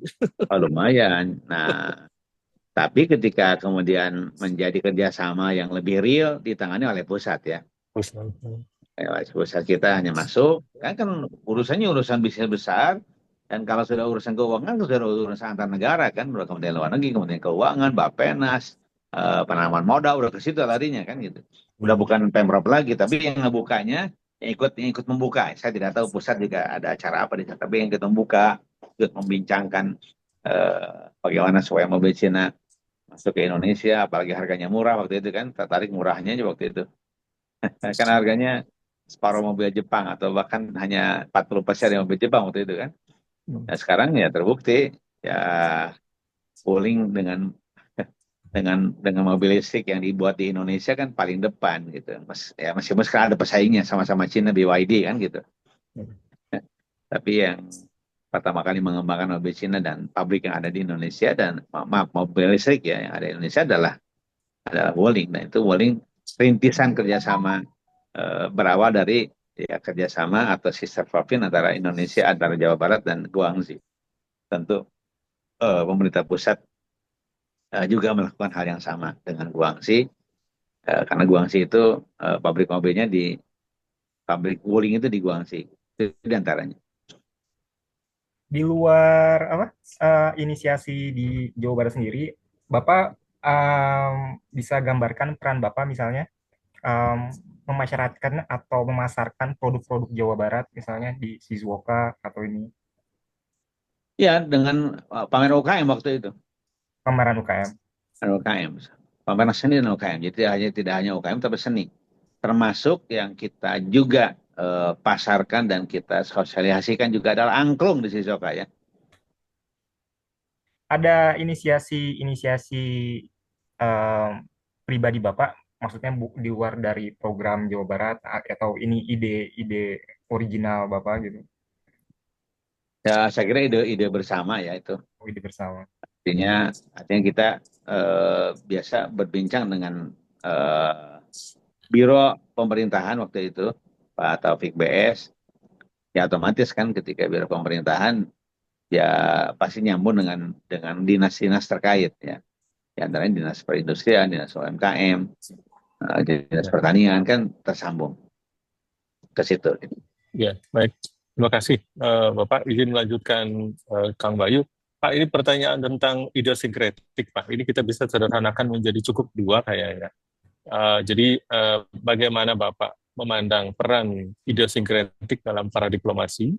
lumayan. Nah, tapi ketika kemudian menjadi kerjasama yang lebih real ditangani oleh pusat ya. Pusat kita hanya masuk, kan urusannya urusan bisnis besar, dan kalau sudah urusan keuangan, sudah urusan antar negara kan, udah kemudian luar negeri, kemudian keuangan, Bappenas, penanaman modal, udah ke situ larinya kan gitu. Udah bukan Pemprov lagi, tapi yang ngebukanya, yang ikut membuka. Saya tidak tahu pusat juga ada acara apa di sana, tapi yang ikut membuka, ikut membincangkan bagaimana supaya mobil Cina masuk ke Indonesia, apalagi harganya murah waktu itu kan, tertarik murahnya aja waktu itu. Kan harganya separuh mobil Jepang atau bahkan hanya 40% dari mobil Jepang waktu itu kan. Hmm. Nah sekarang ya terbukti ya Wuling dengan mobil listrik yang dibuat di Indonesia kan paling depan gitu. Ya meskipun sekarang ada pesaingnya sama-sama Cina BYD kan gitu. Tapi yang pertama kali mengembangkan mobil Cina dan pabrik yang ada di Indonesia dan maaf mobil listrik ya yang ada di Indonesia adalah Wuling. Nah itu Wuling rintisan kerjasama berawal dari ya kerjasama atau sister province antara Indonesia, antara Jawa Barat dan Guangxi. Tentu pemerintah pusat juga melakukan hal yang sama dengan Guangxi karena Guangxi itu pabrik mobilnya di pabrik Wuling itu di Guangxi itu di antaranya. Di luar apa inisiasi di Jawa Barat sendiri, Bapak bisa gambarkan peran Bapak misalnya memasyarakatkan atau memasarkan produk-produk Jawa Barat misalnya di Shizuoka atau ini Ya dengan pamer UKM waktu itu, pameran UKM. pamer UKM, pameran seni dan UKM. Jadi tidak hanya UKM tapi seni, termasuk yang kita juga pasarkan dan kita sosialisasikan juga adalah angklung di Shizuoka ya. Ada inisiasi em, pribadi Bapak, maksudnya di luar dari program Jawa Barat atau ini ide-ide original Bapak gitu, Ya saya kira ide-ide bersama ya itu. ide bersama. Artinya kita biasa berbincang dengan eh, biro pemerintahan waktu itu, Pak Taufik BS. Ya otomatis kan ketika biro pemerintahan ya pasti nyambung dengan dinas-dinas terkait ya. Di antaranya dinas perindustrian, dinas UMKM, dinas Ya, pertanian kan tersambung ke situ. ya, baik. Terima kasih, Bapak. Izin melanjutkan, Kang Bayu. Pak, ini pertanyaan tentang idiosinkretik, Pak. Ini kita bisa sederhanakan menjadi cukup dua kayaknya. Jadi, bagaimana Bapak memandang peran idiosinkretik dalam para diplomasi?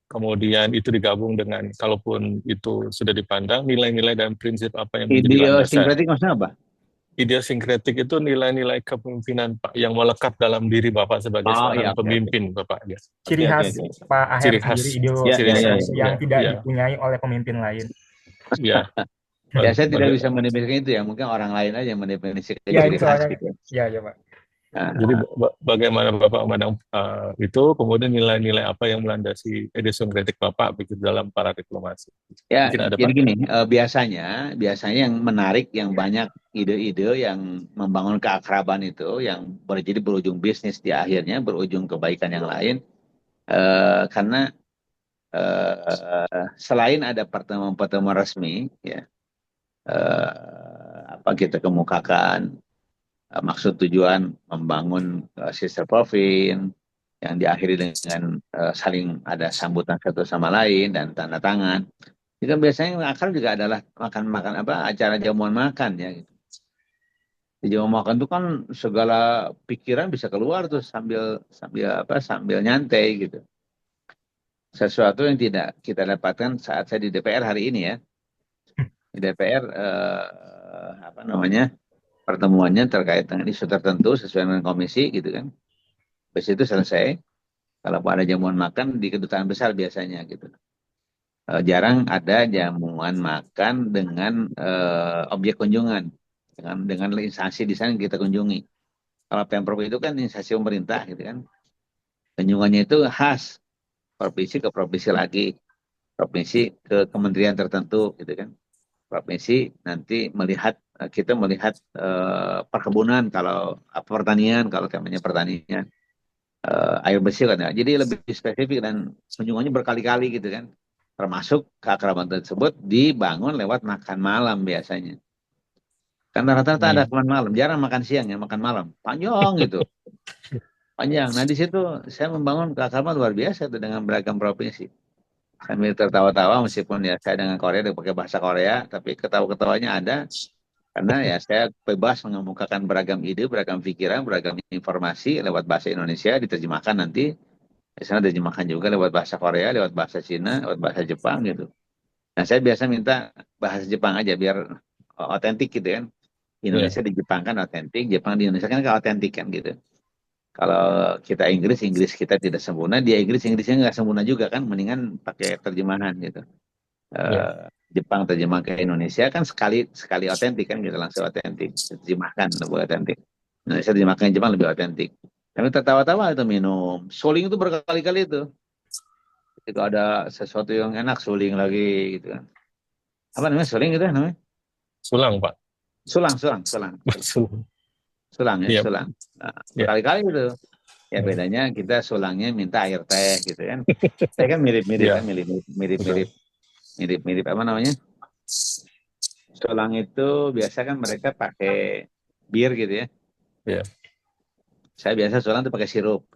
Kemudian itu digabung dengan, kalaupun itu sudah dipandang, nilai-nilai dan prinsip apa yang menjadi landasan. Idiosinkretik maksudnya apa? Idiosinkretik itu nilai-nilai kepemimpinan Pak yang melekat dalam diri Bapak sebagai Oh seorang iya, oke oke. pemimpin, Bapak. Ya. Ciri Oke oke khas oke. Pak Aher Ciri sendiri, khas, Ya ciri ya ya khas, ya. yang ya, tidak ya, dipunyai oleh pemimpin lain. ya. Ya Bag- saya tidak baga- bisa mendefinisikan itu ya, mungkin orang lain aja yang mendefinisikan Ya ini ciri khas soalnya, gitu. ya Pak. Jadi Nah, bagaimana Bapak memandang itu, kemudian nilai-nilai apa yang melandasi idiosinkretik Bapak begitu dalam para diplomasi? ya Mungkin ada jadi Pak? gini, biasanya yang menarik, yang banyak ide-ide yang membangun keakraban itu, yang jadi berujung bisnis di akhirnya, berujung kebaikan yang lain, karena selain ada pertemuan-pertemuan resmi, ya apa kita kemukakan maksud tujuan membangun sister province yang diakhiri dengan saling ada sambutan satu sama lain dan tanda tangan. Itu kan biasanya yang akar juga adalah makan-makan apa acara jamuan makan ya gitu. Di jamuan makan itu kan segala pikiran bisa keluar tuh sambil sambil apa sambil nyantai gitu. Sesuatu yang tidak kita dapatkan saat saya di DPR hari ini ya. Di DPR apa namanya pertemuannya terkait dengan isu tertentu sesuai dengan komisi gitu kan. Habis itu selesai. Kalau ada jamuan makan di kedutaan besar biasanya gitu. Jarang ada jamuan makan dengan objek kunjungan, dengan instansi di sana yang kita kunjungi. Kalau Pemprov itu kan instansi pemerintah gitu kan. Kunjungannya itu khas provinsi ke provinsi lagi, provinsi ke kementerian tertentu gitu kan. Provinsi nanti kita melihat perkebunan kalau pertanian kalau temanya pertanian air bersih kan ya. Jadi lebih spesifik dan kunjungannya berkali-kali gitu kan. Termasuk keakraban tersebut dibangun lewat makan malam biasanya. Karena rata-rata ada Hmm. makan malam, jarang makan siang ya, makan malam. Panjang gitu, panjang. Nah di situ saya membangun keakraban luar biasa tuh dengan beragam provinsi. Sambil tertawa-tawa meskipun ya saya dengan Korea dia pakai bahasa Korea, tapi ketawa-ketawanya ada karena ya saya bebas mengemukakan beragam ide, beragam pikiran, beragam informasi lewat bahasa Indonesia diterjemahkan nanti. Di sana terjemahkan juga lewat bahasa Korea, lewat bahasa Cina, lewat bahasa Jepang gitu. Nah, saya biasa minta bahasa Jepang aja biar otentik gitu kan. Ya, Indonesia di Jepang kan otentik, Jepang di Indonesia kan otentik kan gitu. Kalau kita Inggris kita tidak sempurna, dia Inggrisnya nggak sempurna juga kan, mendingan pakai terjemahan gitu. Ya. Jepang terjemah ke Indonesia kan sekali sekali otentik kan, kita langsung otentik, terjemahkan lebih otentik. Indonesia terjemahkan Jepang lebih otentik. Kami tertawa-tawa itu minum. Suling itu berkali-kali itu. Ketika ada sesuatu yang enak, suling lagi gitu kan. Apa namanya suling gitu ya namanya? Sulang, Pak. Sulang, sulang, sulang, sulang, Sulang. sulang ya, Iya. sulang. Nah, Ya. berkali-kali itu. Ya Hmm. bedanya kita sulangnya minta air teh gitu kan. Teh kan mirip-mirip Ya, kan, mirip-mirip, betul. mirip-mirip apa namanya? Sulang itu biasa kan mereka pakai bir gitu ya. Ya, Saya biasa sulang tuh pakai sirup,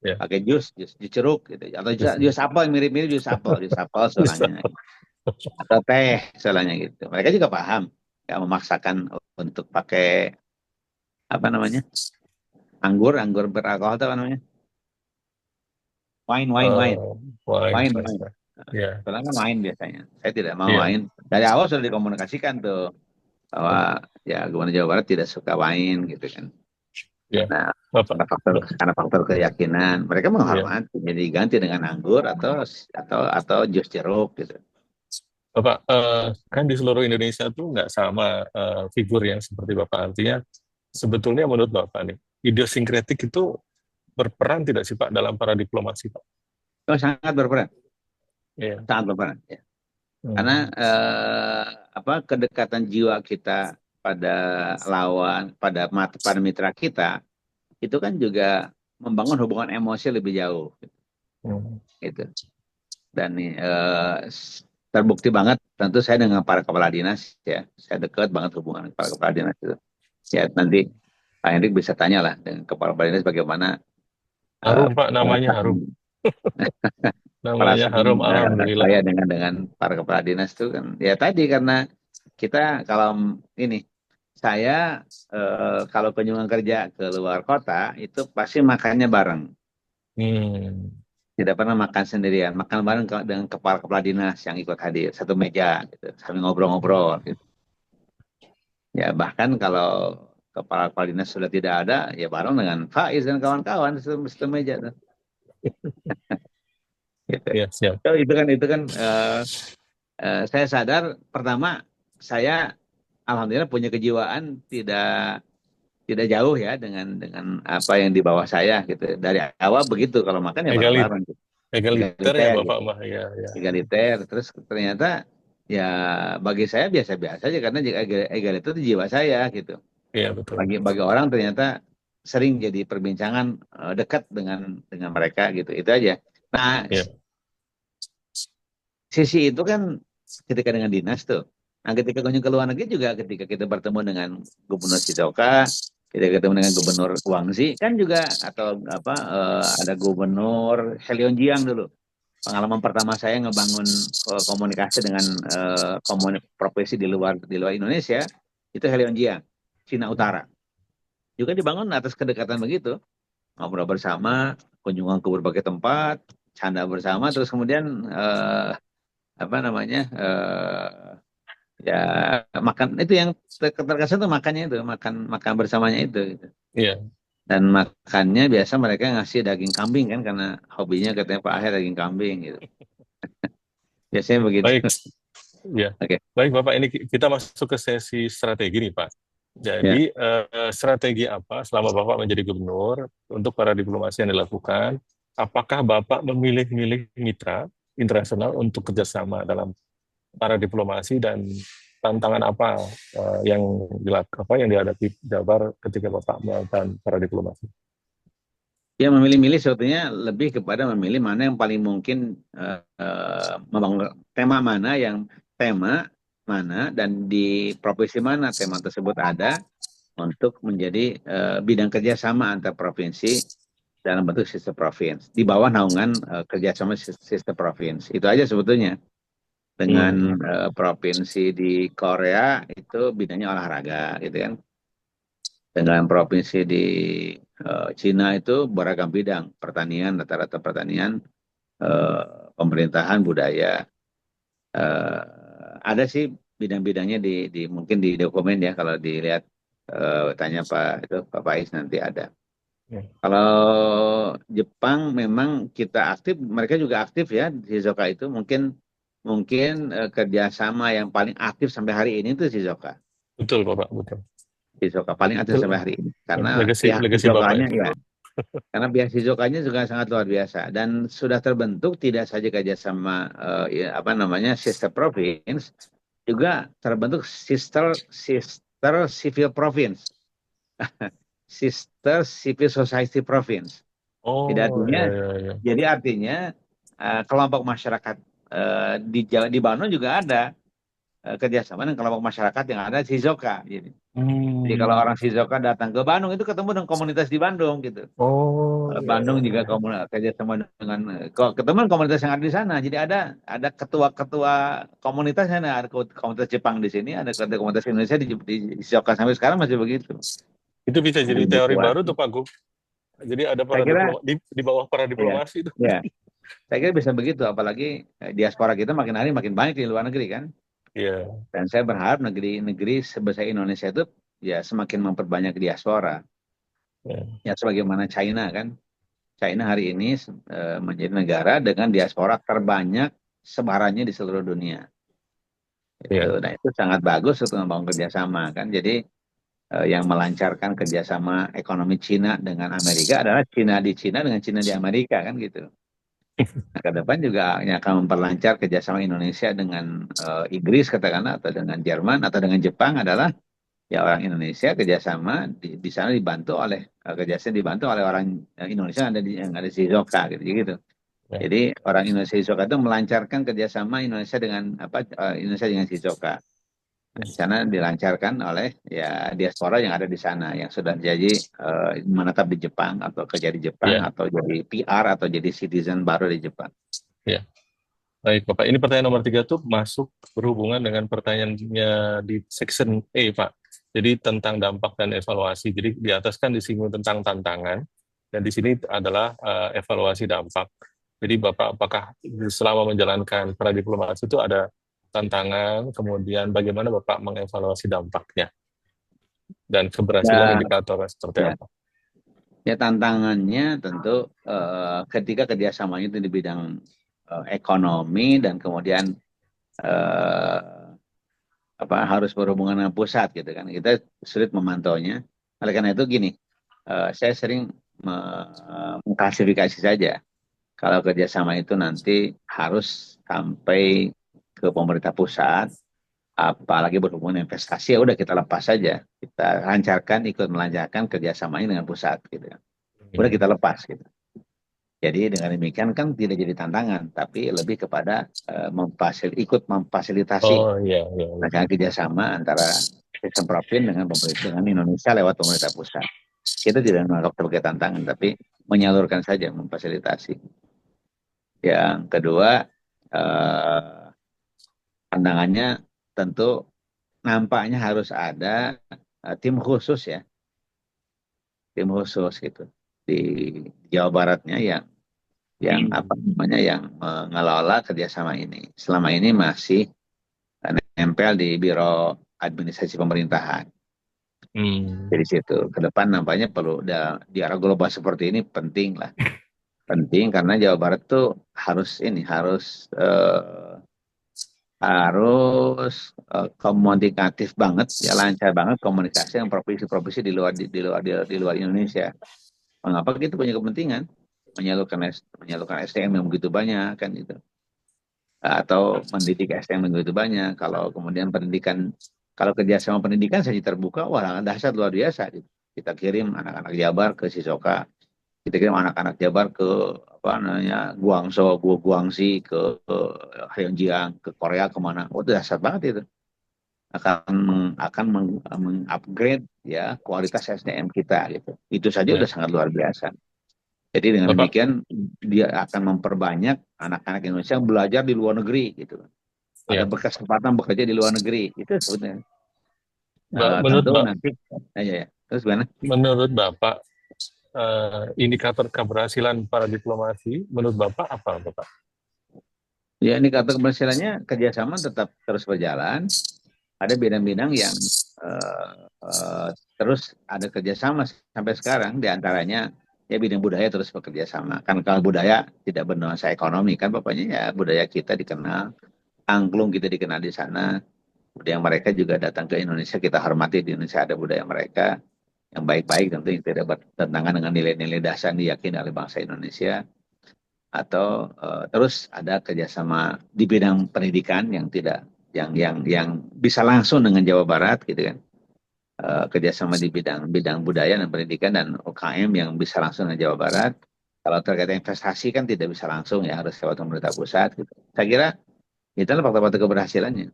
ya. pakai jus jeruk gitu. Atau jus apel yang mirip-mirip jus apel Bisa. sulangnya. Atau teh sulangnya gitu. Mereka juga paham, nggak memaksakan untuk pakai apa namanya anggur beralkohol atau apa namanya wine Wine, wine. ya, Soalnya kan wine biasanya. Saya tidak mau iya, wine. Dari awal sudah dikomunikasikan tuh bahwa ya Gubernur Jawa Barat tidak suka wine gitu kan. ya. Nah, Bapak, karena faktor keyakinan mereka ya. menghormati jadi ganti dengan anggur atau jus jeruk gitu. Bapak, kan di seluruh Indonesia tuh nggak sama figur yang seperti Bapak. Artinya, sebetulnya menurut Bapak nih, idiosinkretik itu berperan tidak sih Pak dalam para diplomasi, Pak? Oh, Iya. sangat berperan. Ya. Karena Hmm. kedekatan jiwa kita pada lawan, pada mitra kita itu kan juga membangun hubungan emosi lebih jauh Hmm. gitu. Dan terbukti banget tentu saya dengan para kepala dinas ya, saya dekat banget hubungan para kepala dinas itu. Ya nanti Pak Hendrik bisa tanya lah dengan kepala dinas bagaimana Harum Pak, namanya harum. perasaan Namanya perasaan harum, alhamdulillah. saya dengan para kepala dinas itu kan ya tadi karena kita kalau ini saya kalau kunjungan kerja ke luar kota itu pasti makannya bareng. Hmm. Tidak pernah makan sendirian, makan bareng dengan kepala-kepala dinas yang ikut hadir, satu meja, gitu, sambil ngobrol-ngobrol. Gitu. Ya bahkan kalau kepala-kepala dinas sudah tidak ada, ya bareng dengan Faiz dan kawan-kawan satu meja. Tuh. Gitu. Ya, siap. So, itu kan saya sadar pertama saya alhamdulillah punya kejiwaan tidak jauh ya dengan apa yang di bawah saya gitu. Dari awal begitu kalau makan ya Egalit, bareng-bareng gitu. egaliter ya Egaliter Bapak gitu. mah, ya, ya. Egaliter terus ternyata ya bagi saya biasa-biasa aja karena egaliter itu jiwa saya gitu. Iya, betul. Bagi orang ternyata sering jadi perbincangan dekat dengan mereka gitu. Itu aja. Nah, Iya. sisi itu kan ketika dengan dinas tuh. Nah, ketika kunjung ke luar negeri juga ketika kita bertemu dengan Gubernur Shizuoka, kita ketemu dengan Gubernur Guangxi kan juga atau ada Gubernur Heilongjiang dulu. Pengalaman pertama saya ngebangun komunikasi dengan profesi di luar Indonesia itu Heilongjiang, Cina Utara. Juga dibangun atas kedekatan begitu, ngobrol bersama, kunjungan ke berbagai tempat, canda bersama, terus kemudian apa namanya ya makan itu yang terkesan tuh makannya itu makan makan bersamanya itu gitu. Iya. Dan makannya biasa mereka ngasih daging kambing kan karena hobinya katanya Pak Aher daging kambing gitu. Biasanya begitu. Baik, ya. Oke. Baik Bapak, ini kita masuk ke sesi strategi nih Pak. Ya. Jadi, strategi apa selama Bapak menjadi gubernur untuk para diplomasi yang dilakukan? Apakah Bapak memilih-milih mitra internasional untuk kerjasama dalam para diplomasi dan tantangan apa yang dihadapi Jabar ketika Bapak melakukan para diplomasi? Ya memilih-milih sebetulnya lebih kepada memilih mana yang paling mungkin membangun tema mana dan di provinsi mana tema tersebut ada untuk menjadi bidang kerjasama antar provinsi dalam bentuk sistem provinsi di bawah naungan kerjasama sistem provinsi itu aja sebetulnya. Dengan provinsi di Korea itu bidangnya olahraga gitu kan. Dengan provinsi di Cina itu beragam bidang, pertanian, rata-rata pertanian, pemerintahan, budaya. Ada sih bidang-bidangnya mungkin di dokumen ya kalau dilihat tanya Pak Faiz nanti ada. Ya. Kalau Jepang memang kita aktif, mereka juga aktif ya di Shizuoka itu. Mungkin mungkin kerjasama yang paling aktif sampai hari ini itu Shizuoka. Betul Bapak, betul. Shizuoka paling aktif sampai Betul. hari ini. Karena Legacy pihak legacy Bapak Shizukanya itu. ya, karena pihak Shizukanya juga sangat luar biasa dan sudah terbentuk tidak saja kerjasama ya, apa namanya sister province, juga terbentuk sister sister civil province, sister civil society province. Jadi Oh, artinya ya, ya, ya. Jadi artinya kelompok masyarakat di Bandung juga ada kerjasama dengan kelompok masyarakat yang ada di Shizuoka. Jadi kalau Hmm. orang Shizuoka datang ke Bandung itu ketemu dengan komunitas di Bandung gitu. Oh, ya, Bandung ya, juga ya. kerjasama dengan ketemu dengan komunitas yang ada di sana. Jadi ada ketua-ketua komunitasnya, ada komunitas Jepang di sini, ada komunitas Indonesia di Shizuoka sampai sekarang masih begitu. Itu bisa jadi Begitu teori kuat. baru tuh Pak Gub. Jadi ada Saya para kira di bawah para ya, diplomasi itu. ya. Saya kira bisa begitu, apalagi diaspora kita makin hari makin banyak di luar negeri kan. Iya. Dan saya berharap negeri-negeri sebesar Indonesia itu ya semakin memperbanyak diaspora. Ya. Ya sebagaimana China kan. China hari ini menjadi negara dengan diaspora terbanyak sebarannya di seluruh dunia. Iya. Nah itu sangat bagus untuk membangun kerjasama kan. Jadi yang melancarkan kerjasama ekonomi Cina dengan Amerika adalah Cina di Cina dengan Cina di Amerika kan gitu. Nah, ke depan juga akan memperlancar kerjasama Indonesia dengan Inggris katakanlah atau dengan Jerman atau dengan Jepang adalah ya orang Indonesia kerjasama di sana dibantu oleh kerjasama dibantu oleh orang Indonesia yang ada di Shizuoka gitu gitu. Ya. Jadi orang Indonesia Shizuoka itu melancarkan kerjasama Indonesia dengan Indonesia dengan Shizuoka. Nah, di sana dilancarkan oleh ya diaspora yang ada di sana yang sudah jadi menetap di Jepang atau kerja di Jepang Iya. atau jadi PR atau jadi citizen baru di Jepang. Iya. Baik, Bapak. Ini pertanyaan nomor 3 tuh masuk berhubungan dengan pertanyaannya di section E, Pak. Jadi tentang dampak dan evaluasi. Jadi di atas kan disinggung tentang tantangan, dan di sini adalah evaluasi dampak. Jadi Bapak, apakah selama menjalankan pradiplomasi itu ada tantangan, kemudian bagaimana Bapak mengevaluasi dampaknya, dan keberhasilan Ya, indikatornya seperti ya, apa? ya tantangannya tentu ketika kerjasamanya itu di bidang ekonomi dan kemudian eh, harus berhubungan dengan pusat gitu kan. Kita sulit memantaunya. Oleh karena itu gini, saya sering mengklasifikasi saja. Kalau kerjasama itu nanti harus sampai ke pemerintah pusat, apalagi berhubungan investasi, ya udah kita lepas saja. Kita lancarkan, ikut melancarkan kerjasamanya dengan pusat gitu kan. Udah kita lepas gitu. Jadi dengan demikian kan tidak jadi tantangan, tapi lebih kepada ikut memfasilitasi Oh iya, iya, iya. rancangan kerjasama antara sistem Propin dengan Indonesia lewat pemerintah pusat. Kita tidak menganggap sebagai tantangan, tapi menyalurkan saja, memfasilitasi. Yang kedua, pandangannya tentu nampaknya harus ada tim khusus ya, tim khusus gitu di Jawa Baratnya yang apa namanya yang mengelola kerjasama ini. Selama ini masih nempel di Biro Administrasi Pemerintahan. Hmm. Jadi situ ke depan nampaknya perlu di arah global seperti ini penting lah. Penting karena Jawa Barat tuh harus komunikatif banget ya, lancar banget komunikasi dengan provinsi-provinsi di luar Indonesia. Mengapa kita punya kepentingan menyalurkan SDM yang begitu banyak kan gitu, atau mendidik SDM yang begitu banyak. Kalau kemudian kalau kerjasama pendidikan saja terbuka, wah dahsyat luar biasa gitu. Kita kirim anak-anak Jabar ke Shizuoka, kita kirim anak-anak Jabar ke apa namanya Guangzhou, Guangxi, ke Heilongjiang, ke Korea kemana. Oh, itu dahsyat banget itu. Akan mengupgrade ya kualitas SDM kita gitu. Itu saja udah Ya. sangat luar biasa. Jadi dengan Bapak, demikian dia akan memperbanyak anak-anak Indonesia yang belajar di luar negeri gitu. Ada ya, kesempatan bekerja di luar negeri. Itu sebetulnya. menurut Tentu nanti ya. Terus gimana? menurut Bapak, indikator keberhasilan para diplomasi, menurut Bapak apa, Bapak? Ya ini kata keberhasilannya kerjasama tetap terus berjalan. Ada bidang-bidang yang terus ada kerjasama sampai sekarang, diantaranya ya bidang budaya terus bekerja sama. Kan kalau budaya tidak bernuansa ekonomi kan bapaknya ya budaya kita dikenal, angklung kita dikenal di sana, budaya mereka juga datang ke Indonesia, kita hormati di Indonesia ada budaya mereka yang baik-baik tentu yang tidak bertentangan dengan nilai-nilai dasar yang diyakini oleh bangsa Indonesia. Atau terus ada kerjasama di bidang pendidikan yang tidak yang bisa langsung dengan Jawa Barat gitu kan. Kerjasama di bidang budaya dan pendidikan dan UKM yang bisa langsung dengan Jawa Barat. Kalau terkait investasi kan tidak bisa langsung ya, harus lewat pemerintah pusat gitu. Saya kira itulah faktor-faktor keberhasilannya.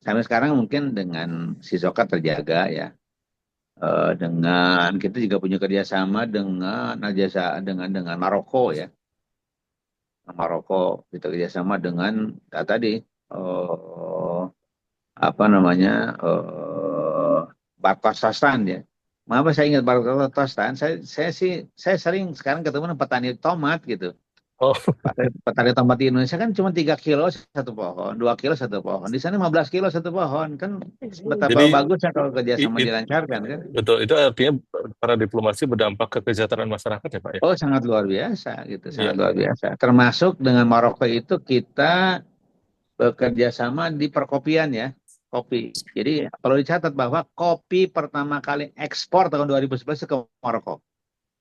Sampai sekarang mungkin dengan si Zoka terjaga ya. Dengan kita juga punya kerjasama dengan dengan Maroko ya. Maroko kita kerjasama dengan tadi eh, apa namanya Barkos Tostan ya. Mengapa saya ingat Barkos Tostan? Saya sering sekarang ketemu dengan petani tomat gitu. Oh, Petani tomat di Indonesia kan cuma 3 kilo satu pohon, 2 kilo satu pohon. Di sana 15 kilo satu pohon. Kan betapa jadi bagusnya kalau i- kerjasama i- dilancarkan kan. betul itu artinya para diplomasi berdampak ke kesejahteraan masyarakat ya Pak ya. Oh sangat luar biasa gitu, sangat Iya. luar biasa. Termasuk dengan Maroko itu kita bekerja sama di perkopian ya, kopi. Jadi perlu dicatat bahwa kopi pertama kali ekspor tahun 2011 ke Maroko.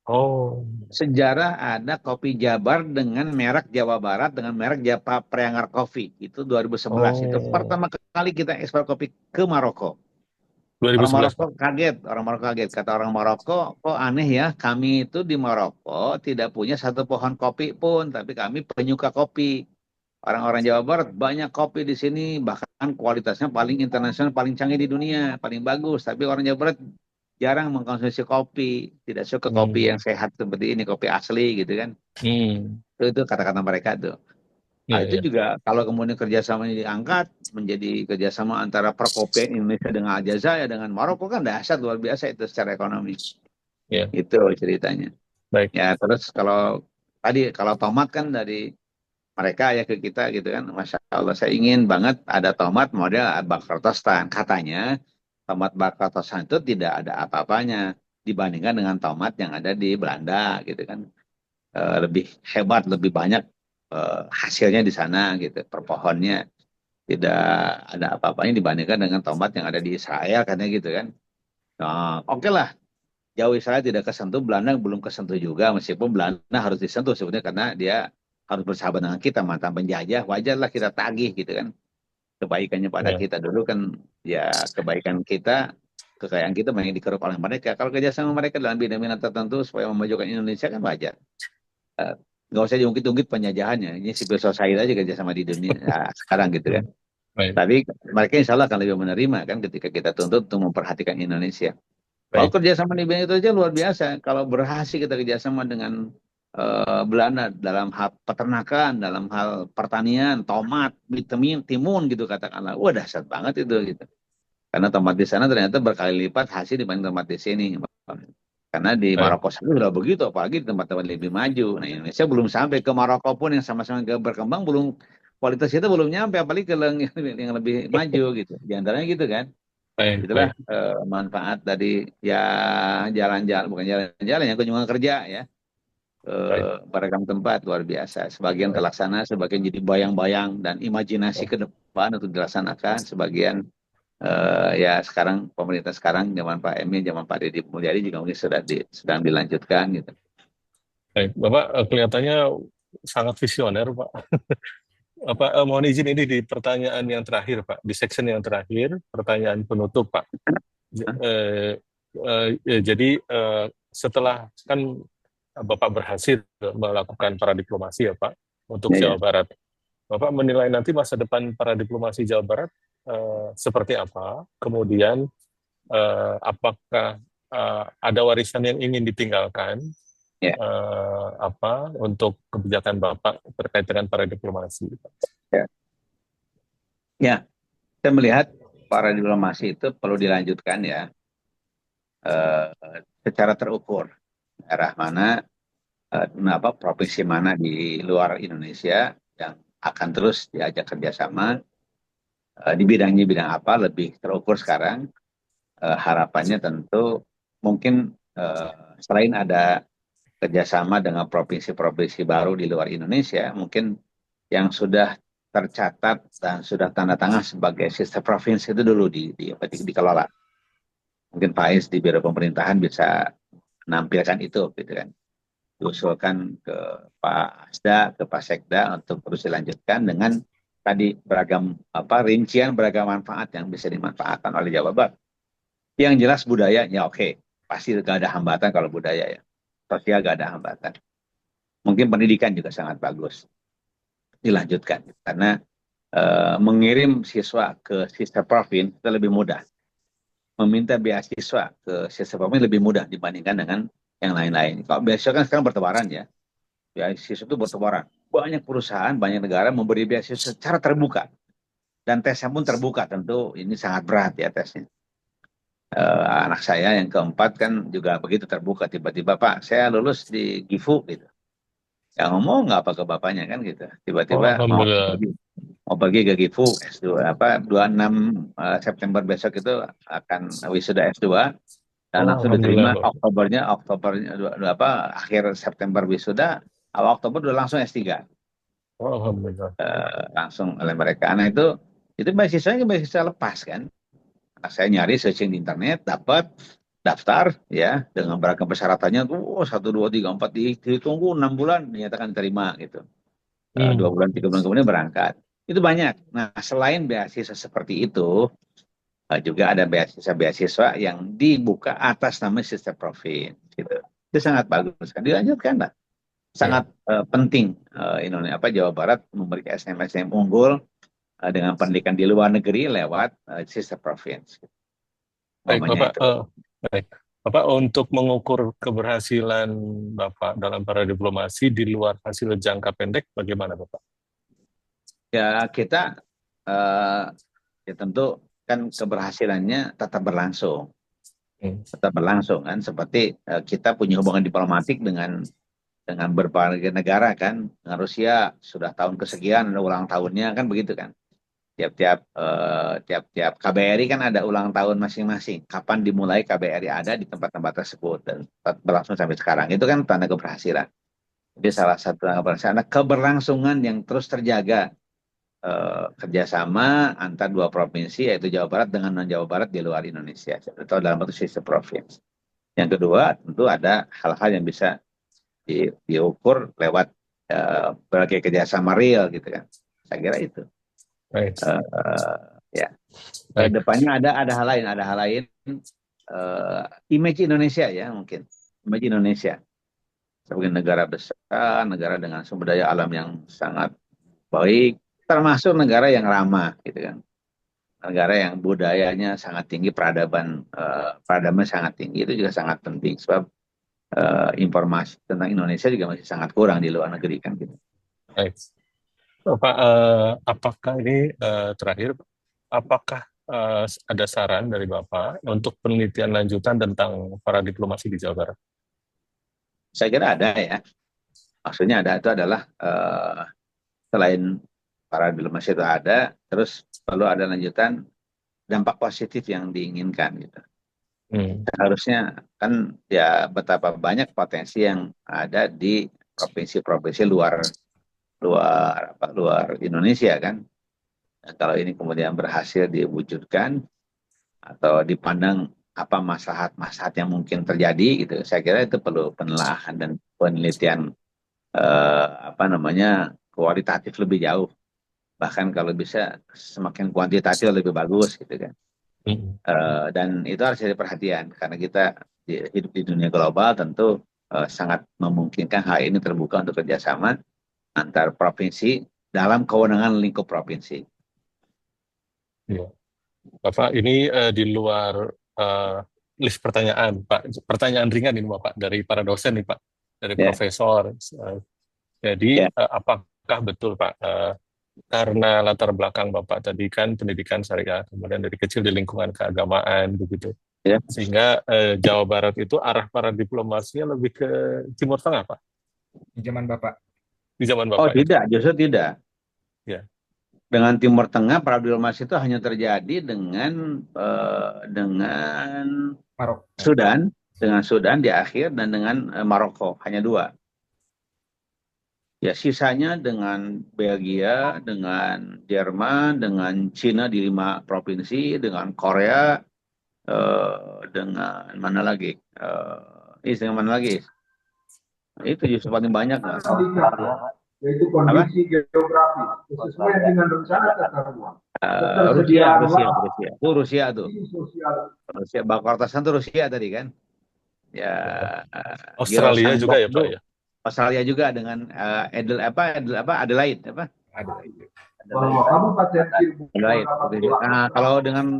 Oh. Sejarah ada kopi Jabar dengan merek Jawa Barat dengan merek Japa Priangar Coffee. Itu 2011. Itu Oh. pertama kali kita ekspor kopi ke Maroko. Orang 2011 Maroko Pak. kaget, orang Maroko kaget. Kata orang Maroko, kok aneh ya, kami itu di Maroko tidak punya satu pohon kopi pun, tapi kami penyuka kopi. Orang-orang Jawa Barat banyak kopi di sini, bahkan kualitasnya paling internasional, paling canggih di dunia, paling bagus. Tapi orang Jawa Barat jarang mengkonsumsi kopi, tidak suka kopi yang Hmm. sehat seperti ini, kopi asli gitu kan. Hmm. Itu kata-kata mereka tuh. Nah, Ya, itu ya. juga kalau kemudian kerjasamanya diangkat menjadi kerjasama antara perkopian Indonesia dengan Aljazair dengan Maroko kan dahsyat luar biasa itu secara ekonomi. Ya. Itu ceritanya. Baik. Ya terus kalau tomat kan dari mereka ya ke kita gitu kan, Masya Allah saya ingin banget ada tomat model bakar tostan. Katanya tomat bakar tostan itu tidak ada apa-apanya dibandingkan dengan tomat yang ada di Belanda gitu kan. Lebih hebat, lebih banyak hasilnya di sana gitu, per pohonnya tidak ada apa-apanya dibandingkan dengan tomat yang ada di Israel katanya gitu kan. Nah, oke lah, jauh Israel tidak kesentuh, Belanda belum kesentuh juga, meskipun Belanda harus disentuh sebenarnya karena dia harus bersahabat dengan kita, mantan penjajah, wajarlah kita tagih gitu kan. Kebaikannya pada Ya. kita dulu kan, ya kebaikan kita, kekayaan kita banyak dikeruk oleh mereka. Kalau kerjasama mereka dalam bidang-bidang tertentu supaya memajukan Indonesia kan wajar. Nggak usah diungkit-ungkit penjajahannya. Ini civil society aja kerjasama di dunia sekarang gitu kan. Baik. Tapi mereka insya Allah akan lebih menerima kan ketika kita tuntut untuk memperhatikan Indonesia. Kalau Baik. kerjasama di bidang itu aja luar biasa. Kalau berhasil kita kerjasama dengan Belanda dalam hal peternakan, dalam hal pertanian, tomat, vitamin, timun gitu katakanlah. Wah dahsyat banget itu gitu. Karena tomat di sana ternyata berkali lipat hasil dibanding tomat di sini. Karena di Baik. Maroko sendiri sudah begitu, apalagi di tempat-tempat lebih maju. Nah Indonesia belum sampai ke Maroko pun yang sama-sama berkembang, belum kualitas kita belum nyampe, apalagi ke yang lebih maju gitu. Di antaranya gitu kan. Baik. Itulah Baik. manfaat dari ya jalan-jalan, bukan jalan-jalan ya, kunjungan kerja ya. Baik. Beragam tempat luar biasa. Sebagian Baik. terlaksana, sebagian jadi bayang-bayang dan imajinasi ke depan untuk dilaksanakan. Sebagian ya sekarang pemerintah sekarang zaman Pak Emil, zaman Pak Deddy Mulyadi juga mungkin sedang dilanjutkan gitu. Baik. Bapak kelihatannya sangat visioner, Pak. Mohon izin ini di pertanyaan yang terakhir, Pak. Di section yang terakhir, pertanyaan penutup, Pak. Jadi setelah kan Bapak berhasil melakukan para diplomasi ya Pak untuk Ya, Jawa ya. Barat. Bapak menilai nanti masa depan para diplomasi Jawa Barat seperti apa? Kemudian apakah ada warisan yang ingin ditinggalkan Ya. untuk kebijakan Bapak terkait dengan para diplomasi? Ya, saya melihat para diplomasi itu perlu dilanjutkan ya secara terukur. Daerah mana, provinsi mana di luar Indonesia yang akan terus diajak kerjasama di bidang apa lebih terukur sekarang. harapannya tentu mungkin selain ada kerjasama dengan provinsi-provinsi baru di luar Indonesia, mungkin yang sudah tercatat dan sudah tanda tangan sebagai sister provinsi itu dulu dikelola. Mungkin Faiz di Biro Pemerintahan bisa menampilkan itu, gitu kan. Diusulkan ke Pak Asda, ke Pak Sekda untuk terus dilanjutkan dengan tadi beragam rincian beragam manfaat yang bisa dimanfaatkan oleh Jawa Barat. Yang jelas budayanya oke, pasti gak ada hambatan kalau budaya ya. Sosial gak ada hambatan. Mungkin pendidikan juga sangat bagus dilanjutkan karena mengirim siswa ke sister province itu lebih mudah. Meminta beasiswa ke sister province lebih mudah dibandingkan dengan yang lain-lain. Kalau beasiswa kan sekarang bertebaran ya. Beasiswa itu bertebaran. Banyak perusahaan, banyak negara memberi beasiswa secara terbuka. Dan tesnya pun terbuka, tentu ini sangat berat ya tesnya. Anak saya yang keempat kan juga begitu terbuka. Tiba-tiba, Pak, saya lulus di GIFU gitu. Ya ngomong nggak apa ke bapaknya kan gitu. Oh, Tiba-tiba alhamdulillah. mau pergi ke GIFU S2 26 September besok itu akan wisuda S2 dan Oh, langsung alhamdulillah, diterima Bapak. Oktobernya akhir September wisuda, awal Oktober udah langsung S3 Oh, alhamdulillah. langsung oleh mereka. Nah itu beasiswa lepas kan. Nah, saya nyari searching di internet dapat daftar ya dengan beragam persyaratannya tuh 1 2 3 4 ditunggu 6 bulan dinyatakan diterima gitu. 2 bulan 3 bulan kemudian berangkat. Itu banyak. Nah, selain beasiswa seperti itu, juga ada beasiswa yang dibuka atas nama sister province. Gitu. Itu sangat bagus. Kan dilanjutkan lah. Ya. Sangat penting Indonesia Jawa Barat memberikan SNM unggul dengan pendidikan di luar negeri lewat sister province. Baik, Umpamanya Bapak. itu. Baik. Bapak, untuk mengukur keberhasilan Bapak dalam para diplomasi di luar hasil jangka pendek, bagaimana, Bapak? Ya kita ya tentu kan keberhasilannya tetap berlangsung. Tetap berlangsung kan seperti kita punya hubungan diplomatik dengan berbagai negara kan, dengan Rusia sudah tahun kesekian ada ulang tahunnya kan begitu kan, tiap KBRI kan ada ulang tahun masing-masing, kapan dimulai KBRI ada di tempat-tempat tersebut dan berlangsung sampai sekarang, itu kan tanda keberhasilan. Jadi salah satu tanda keberhasilan keberlangsungan yang terus terjaga, kerjasama antar dua provinsi yaitu Jawa Barat dengan non Jawa Barat di luar Indonesia atau dalam bentuk sister province. Yang kedua tentu ada hal-hal yang bisa diukur lewat berbagai kerjasama real gitu kan. Saya kira itu. Baik. Ya. Baik. Depannya ada hal lain, image Indonesia ya mungkin. Image Indonesia sebagai negara besar, negara dengan sumber daya alam yang sangat baik, termasuk negara yang ramah gitu kan. Negara yang budayanya sangat tinggi, peradaban sangat tinggi, itu juga sangat penting sebab informasi tentang Indonesia juga masih sangat kurang di luar negeri kan gitu. Baik. Bapak, apakah ini terakhir, apakah ada saran dari Bapak untuk penelitian lanjutan tentang para diplomasi di Jawa Barat? Saya kira ada ya. Maksudnya ada itu adalah selain para diplomasi itu ada, terus perlu ada lanjutan dampak positif yang diinginkan gitu. Harusnya kan ya betapa banyak potensi yang ada di provinsi-provinsi luar Indonesia kan. Nah, kalau ini kemudian berhasil diwujudkan atau dipandang apa maslahat yang mungkin terjadi gitu, saya kira itu perlu penelaahan dan penelitian kualitatif lebih jauh. Bahkan kalau bisa semakin kuantitatif lebih bagus gitu kan. Dan itu harus jadi perhatian karena kita hidup di dunia global tentu sangat memungkinkan hal ini terbuka untuk kerjasama antar provinsi dalam kewenangan lingkup provinsi. Ya. Bapak, ini di luar list pertanyaan, Pak. Pertanyaan ringan ini, Bapak, dari para dosen nih, Pak, dari profesor. Jadi, apakah betul, Pak, karena latar belakang Bapak tadi kan pendidikan syariah, kemudian dari kecil di lingkungan keagamaan, begitu, sehingga Jawa Barat itu arah para diplomasinya lebih ke Timur Tengah, Pak? Di zaman Bapak? Di zaman Bapak. Oh, tidak, justru tidak. Ya. Dengan Timur Tengah, perang diplomasi itu hanya terjadi dengan Maroko. Sudan di akhir dan dengan Maroko, hanya dua. Ya, sisanya dengan Belgia, dengan Jerman, dengan Cina di 5 provinsi, dengan Korea, dengan mana lagi? Dengan mana lagi? Itu justru paling banyak lah. Yaitu Apa? kondisi geografis sesuai dengan rencana tata ruang. Rusia Ketersediaan itu Rusia tuh. ini sosial. Rusia, Bakortasan tuh Rusia tadi kan. Ya, Australia Gyeongsang juga ya Pak Bokdo, ya. Australia juga dengan Adelaide apa? Ada. Bahwa Kabupaten Cirebon Adelaide. dapat Nah, kalau dengan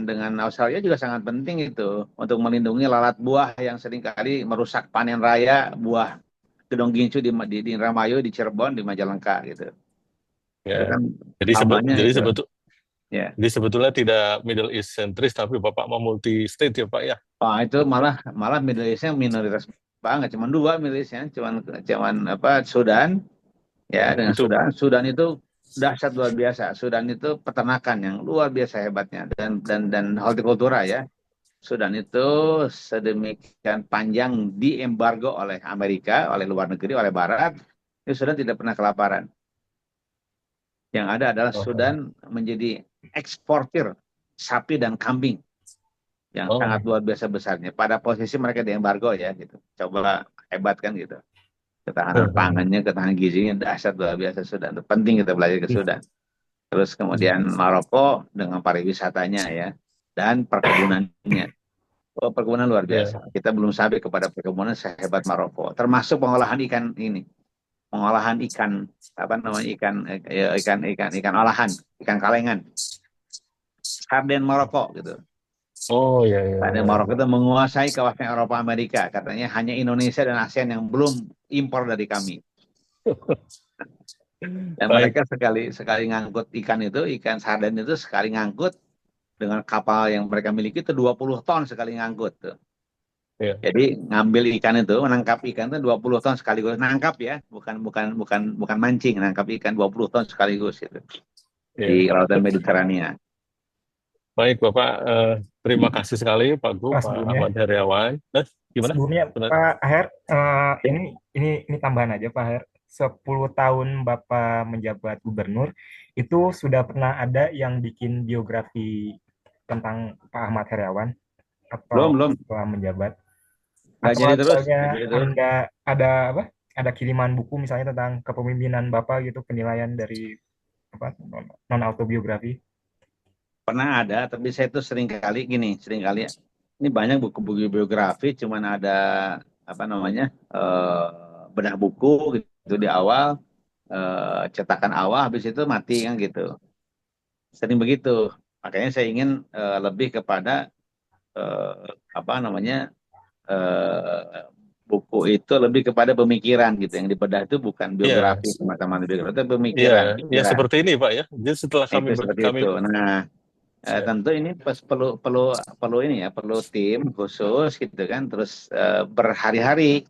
dengan Australia juga sangat penting itu untuk melindungi lalat buah yang seringkali merusak panen raya buah gedong gincu di Indramayu, di Cirebon, di Majalengka gitu. Itu Ya. kan Jadi hambanya itu. Ya. jadi sebetulnya tidak Middle East sentris, tapi Bapak mau multi state ya Pak ya. Itu malah Middle East-nya minoritas banget, cuman dua Middle East-nya, cuman apa, Sudan ya, dengan Itu Sudan itu dahsyat luar biasa. Sudan itu peternakan yang luar biasa hebatnya dan hortikultura ya. Sudan itu sedemikian panjang diembargo oleh Amerika, oleh luar negeri, oleh Barat. Itu Sudan tidak pernah kelaparan. Yang ada adalah Sudan menjadi eksportir sapi dan kambing yang sangat luar biasa besarnya. Pada posisi mereka diembargo ya gitu. Coba hebat kan gitu. Ketahanan pangannya, ketahanan gizinya dahsyat luar biasa Sudan. Penting kita belajar ke Sudan. Terus kemudian Maroko dengan pariwisatanya ya dan perkebunannya. Perkebunan luar biasa. Kita belum sampai kepada perkebunan sehebat Maroko. Termasuk pengolahan ikan ini. Pengolahan ikan apa namanya ikan olahan, ikan kalengan. Sarden Maroko gitu. Oh ya. Sarden Maroko itu menguasai kawasan Eropa Amerika. Katanya hanya Indonesia dan ASEAN yang belum impor dari kami. Dan mereka sekali ngangkut ikan sarden itu sekali ngangkut dengan kapal yang mereka miliki itu 20 ton sekali ngangkut tuh. Yeah. Jadi ngambil ikan itu, menangkap ikan itu 20 ton sekaligus. Nangkap ya, bukan mancing, nangkap ikan 20 ton sekaligus itu. Di Lautan Mediterania. Baik Bapak, terima kasih sekali Pak Gu, Pak Ahmad Heriawan. Gimana? Sebelumnya Pak Aher, ini tambahan aja Pak Aher. 10 tahun Bapak menjabat gubernur, itu sudah pernah ada yang bikin biografi tentang Pak Ahmad Heriawan? Atau Belum. setelah menjabat? Nggak Atau jadi terus. Anda ada kiriman buku misalnya tentang kepemimpinan Bapak gitu, penilaian dari non autobiografi? Pernah ada, tapi saya tuh seringkali ya. Ini banyak buku-buku biografi, cuman ada bedah buku gitu di awal, cetakan awal, habis itu mati kan gitu. Sering begitu. Makanya saya ingin lebih kepada buku itu lebih kepada pemikiran gitu. Yang dibedah itu bukan biografi semata-mata biografi, itu pemikiran. Ya seperti ini Pak ya. Jadi setelah kami itu. Nah, tentu ini perlu tim khusus gitu kan. Terus berhari-hari,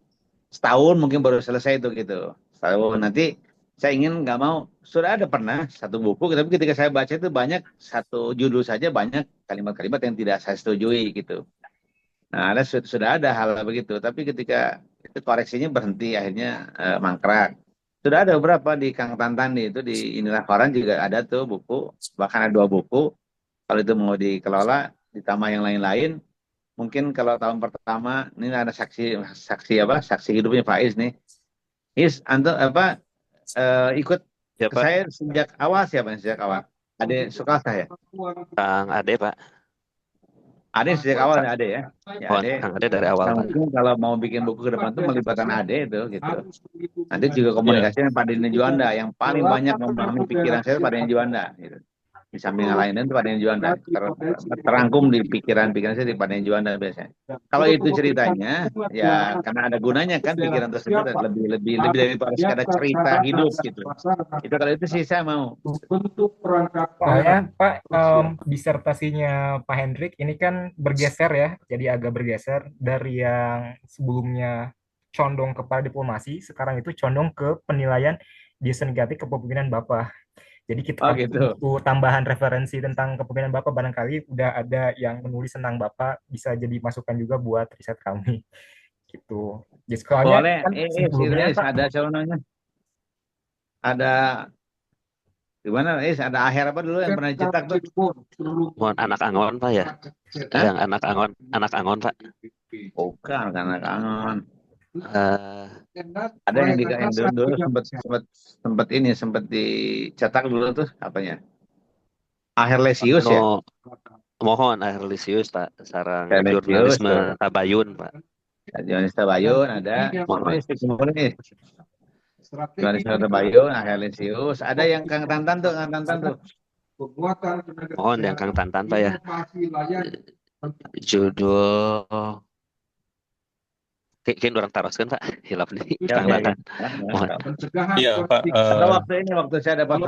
setahun mungkin baru selesai itu gitu. Setahun nanti saya ingin nggak mau, sudah ada pernah satu buku, tapi ketika saya baca itu banyak, satu judul saja banyak kalimat-kalimat yang tidak saya setujui gitu. Nah, sudah ada hal begitu, tapi ketika itu koreksinya berhenti, akhirnya mangkrak. Sudah ada beberapa di Kang Tantan itu di Inilah Koran juga ada tuh buku, bahkan ada 2 buku. Kalau itu mau dikelola, ditambah yang lain-lain, mungkin kalau tahun pertama ini ada saksi hidupnya Faiz nih. Antum ikut Ya, ke Pak. saya sejak awal. Siapa yang sejak awal? Ade suka saya. Kang Ade, Pak. Ade sejak awal ada Ade ya. Ade. Kang Ade dari awal, Pak. Mungkin kalau mau bikin buku ke depan itu melibatkan Ade itu gitu. Nanti juga komunikasi dengan Pak Dini Juanda yang paling banyak memahami pikiran saya Pak Dini Juanda gitu. Di samping yang lain itu Pak Deni Juanda terangkum di pikiran saya di Pak Deni Juanda biasanya. Kalau itu ceritanya ya karena ada gunanya kan pikiran tersebut lebih daripada sekadar cerita hidup gitu. Itu kalau itu sih saya mau. Soalnya Pak, disertasinya Pak Hendrik ini kan bergeser ya, jadi agak bergeser dari yang sebelumnya condong kepada diplomasi, sekarang itu condong ke penilaian disenggati kepemimpinan Bapak. Jadi Oh kita gitu. butuh tambahan referensi tentang kepemimpinan Bapak, barangkali udah ada yang menulis tentang Bapak, bisa jadi masukan juga buat riset kami. Gitu. Jadi soalnya Boleh, kan sebelumnya Pak, ada sebenarnya. Ada gimana? Ada akhir apa dulu yang pernah dicetak tuh? Mohon anak Angon Pak ya. Hah? Yang anak Angon Pak. Bukan, karena kangen. Eh, Ada yang dulu sempat dicetak dulu tuh apanya? Aherlesius ya? no, mohon Aherlisius Pak. Sarang Aherlesius jurnalisme tuh. Tabayun Pak. Johannes Tabayun ada. Mohon. Johannes Tabayun, Aherlesius. Ada yang Kang Tantan tuh. Mohon yang Kang Tantan Pak ya. Judul Kayak orang taroskan Pak. Hilap nih Ya, Kang ya, Tantan. ya. Mohon. Iya, Pak. Ada waktu saya dapat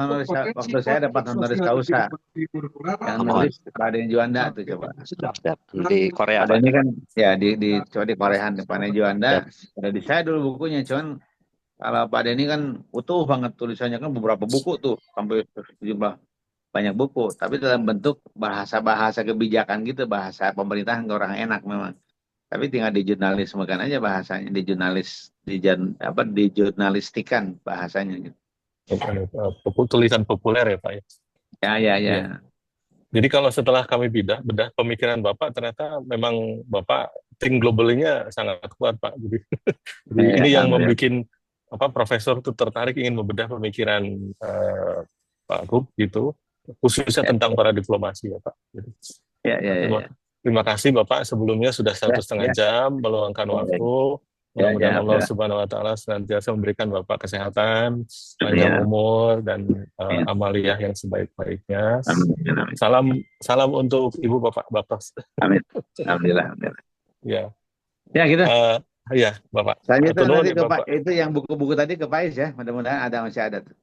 honoris causa yang nulis Pak Denny Juanda tuh coba. Siap. Di Korea Ada Pak. ini kan ya coba di Korean Pak Denny Juanda. Ada di saya dulu bukunya, cuman kalau Pak Denny kan utuh banget tulisannya, kan beberapa buku tuh sampai sejumlah banyak buku, tapi dalam bentuk bahasa-bahasa kebijakan gitu, bahasa pemerintahan ke orang enak memang. Tapi tinggal dijurnalismekan aja bahasanya, dijurnalistikan bahasanya gitu. Tulisan populer ya, Pak ya. Ya. Iya. Jadi kalau setelah kami bedah pemikiran Bapak, ternyata memang Bapak think globally-nya sangat kuat, Pak. Jadi ini yang membuat profesor itu tertarik ingin membedah pemikiran Pak Gub gitu, khususnya tentang para diplomasi ya Pak. Jadi, terima kasih Bapak sebelumnya sudah 1,5 jam meluangkan waktu. Mudah-mudahan Allah Subhanahu Wa Taala senantiasa memberikan Bapak kesehatan, panjang umur dan amaliyah yang sebaik-baiknya. Salam untuk Ibu Bapak. Amin. Alhamdulillah. Ya. Ya gitu. Ya Bapak. Selanjutnya nanti ke Pak, itu yang buku-buku tadi ke Pais ya. Mudah-mudahan masih ada tuh.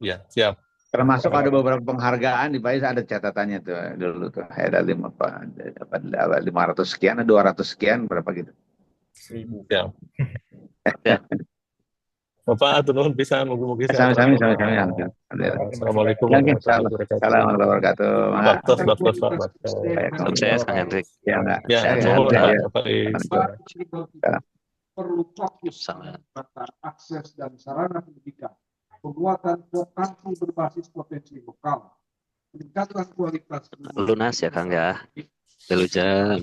Ya siap. Termasuk ada beberapa penghargaan di Pais, ada catatannya tuh dulu tuh. Ada 500 sekian, 200 sekian, berapa gitu. 1.000. Ya. Bapak turun bisa mungkin Sami-sami. Assalamualaikum warahmatullahi wabarakatuh. Baktos Pak. Sukses Kang Hendrik. Ya, perlu fokus pada akses dan sarana pendidikan, penguatan vokasi berbasis potensi lokal, peningkatan kualitas. Lunas ya Kang ya. 3 jam.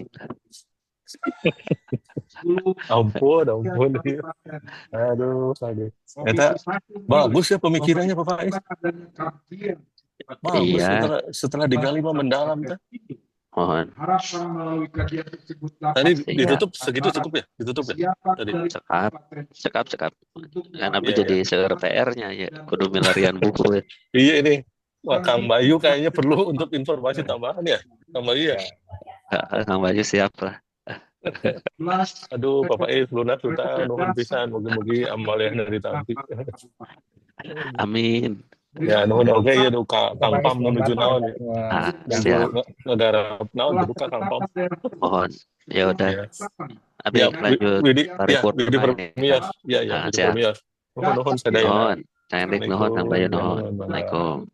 Ampun. Aduh. Ternyata bagus ya pemikirannya Pak Faiz. Bagus setelah digali mendalam kan. Mohon. Tadi ditutup segitu cukup ya? Ditutup ya? Tadi. Cekap. Kan abdi jadi seueur PR-nya ya. Kudu milarian buku ya. Iya ini. Wah, Kang Bayu kayaknya perlu untuk informasi tambahan ya. Kang Bayu ya? Kang Bayu siap lah. Aduh, Bapak lunas sudah nuhun pisan, mugi-mugi amalnya dari tadi. Amin. Ya, nuhun oge ya duka Kang Pam menuju naon ya. Siap. Negara naon duka Kang Pam. Mohon. Ya udah. Abi lanjut paripurna. Ya, Widi Nuhun sadaya. Nuhun. Kang Hendrik nuhun, Kang Bayu nuhun. Assalamualaikum.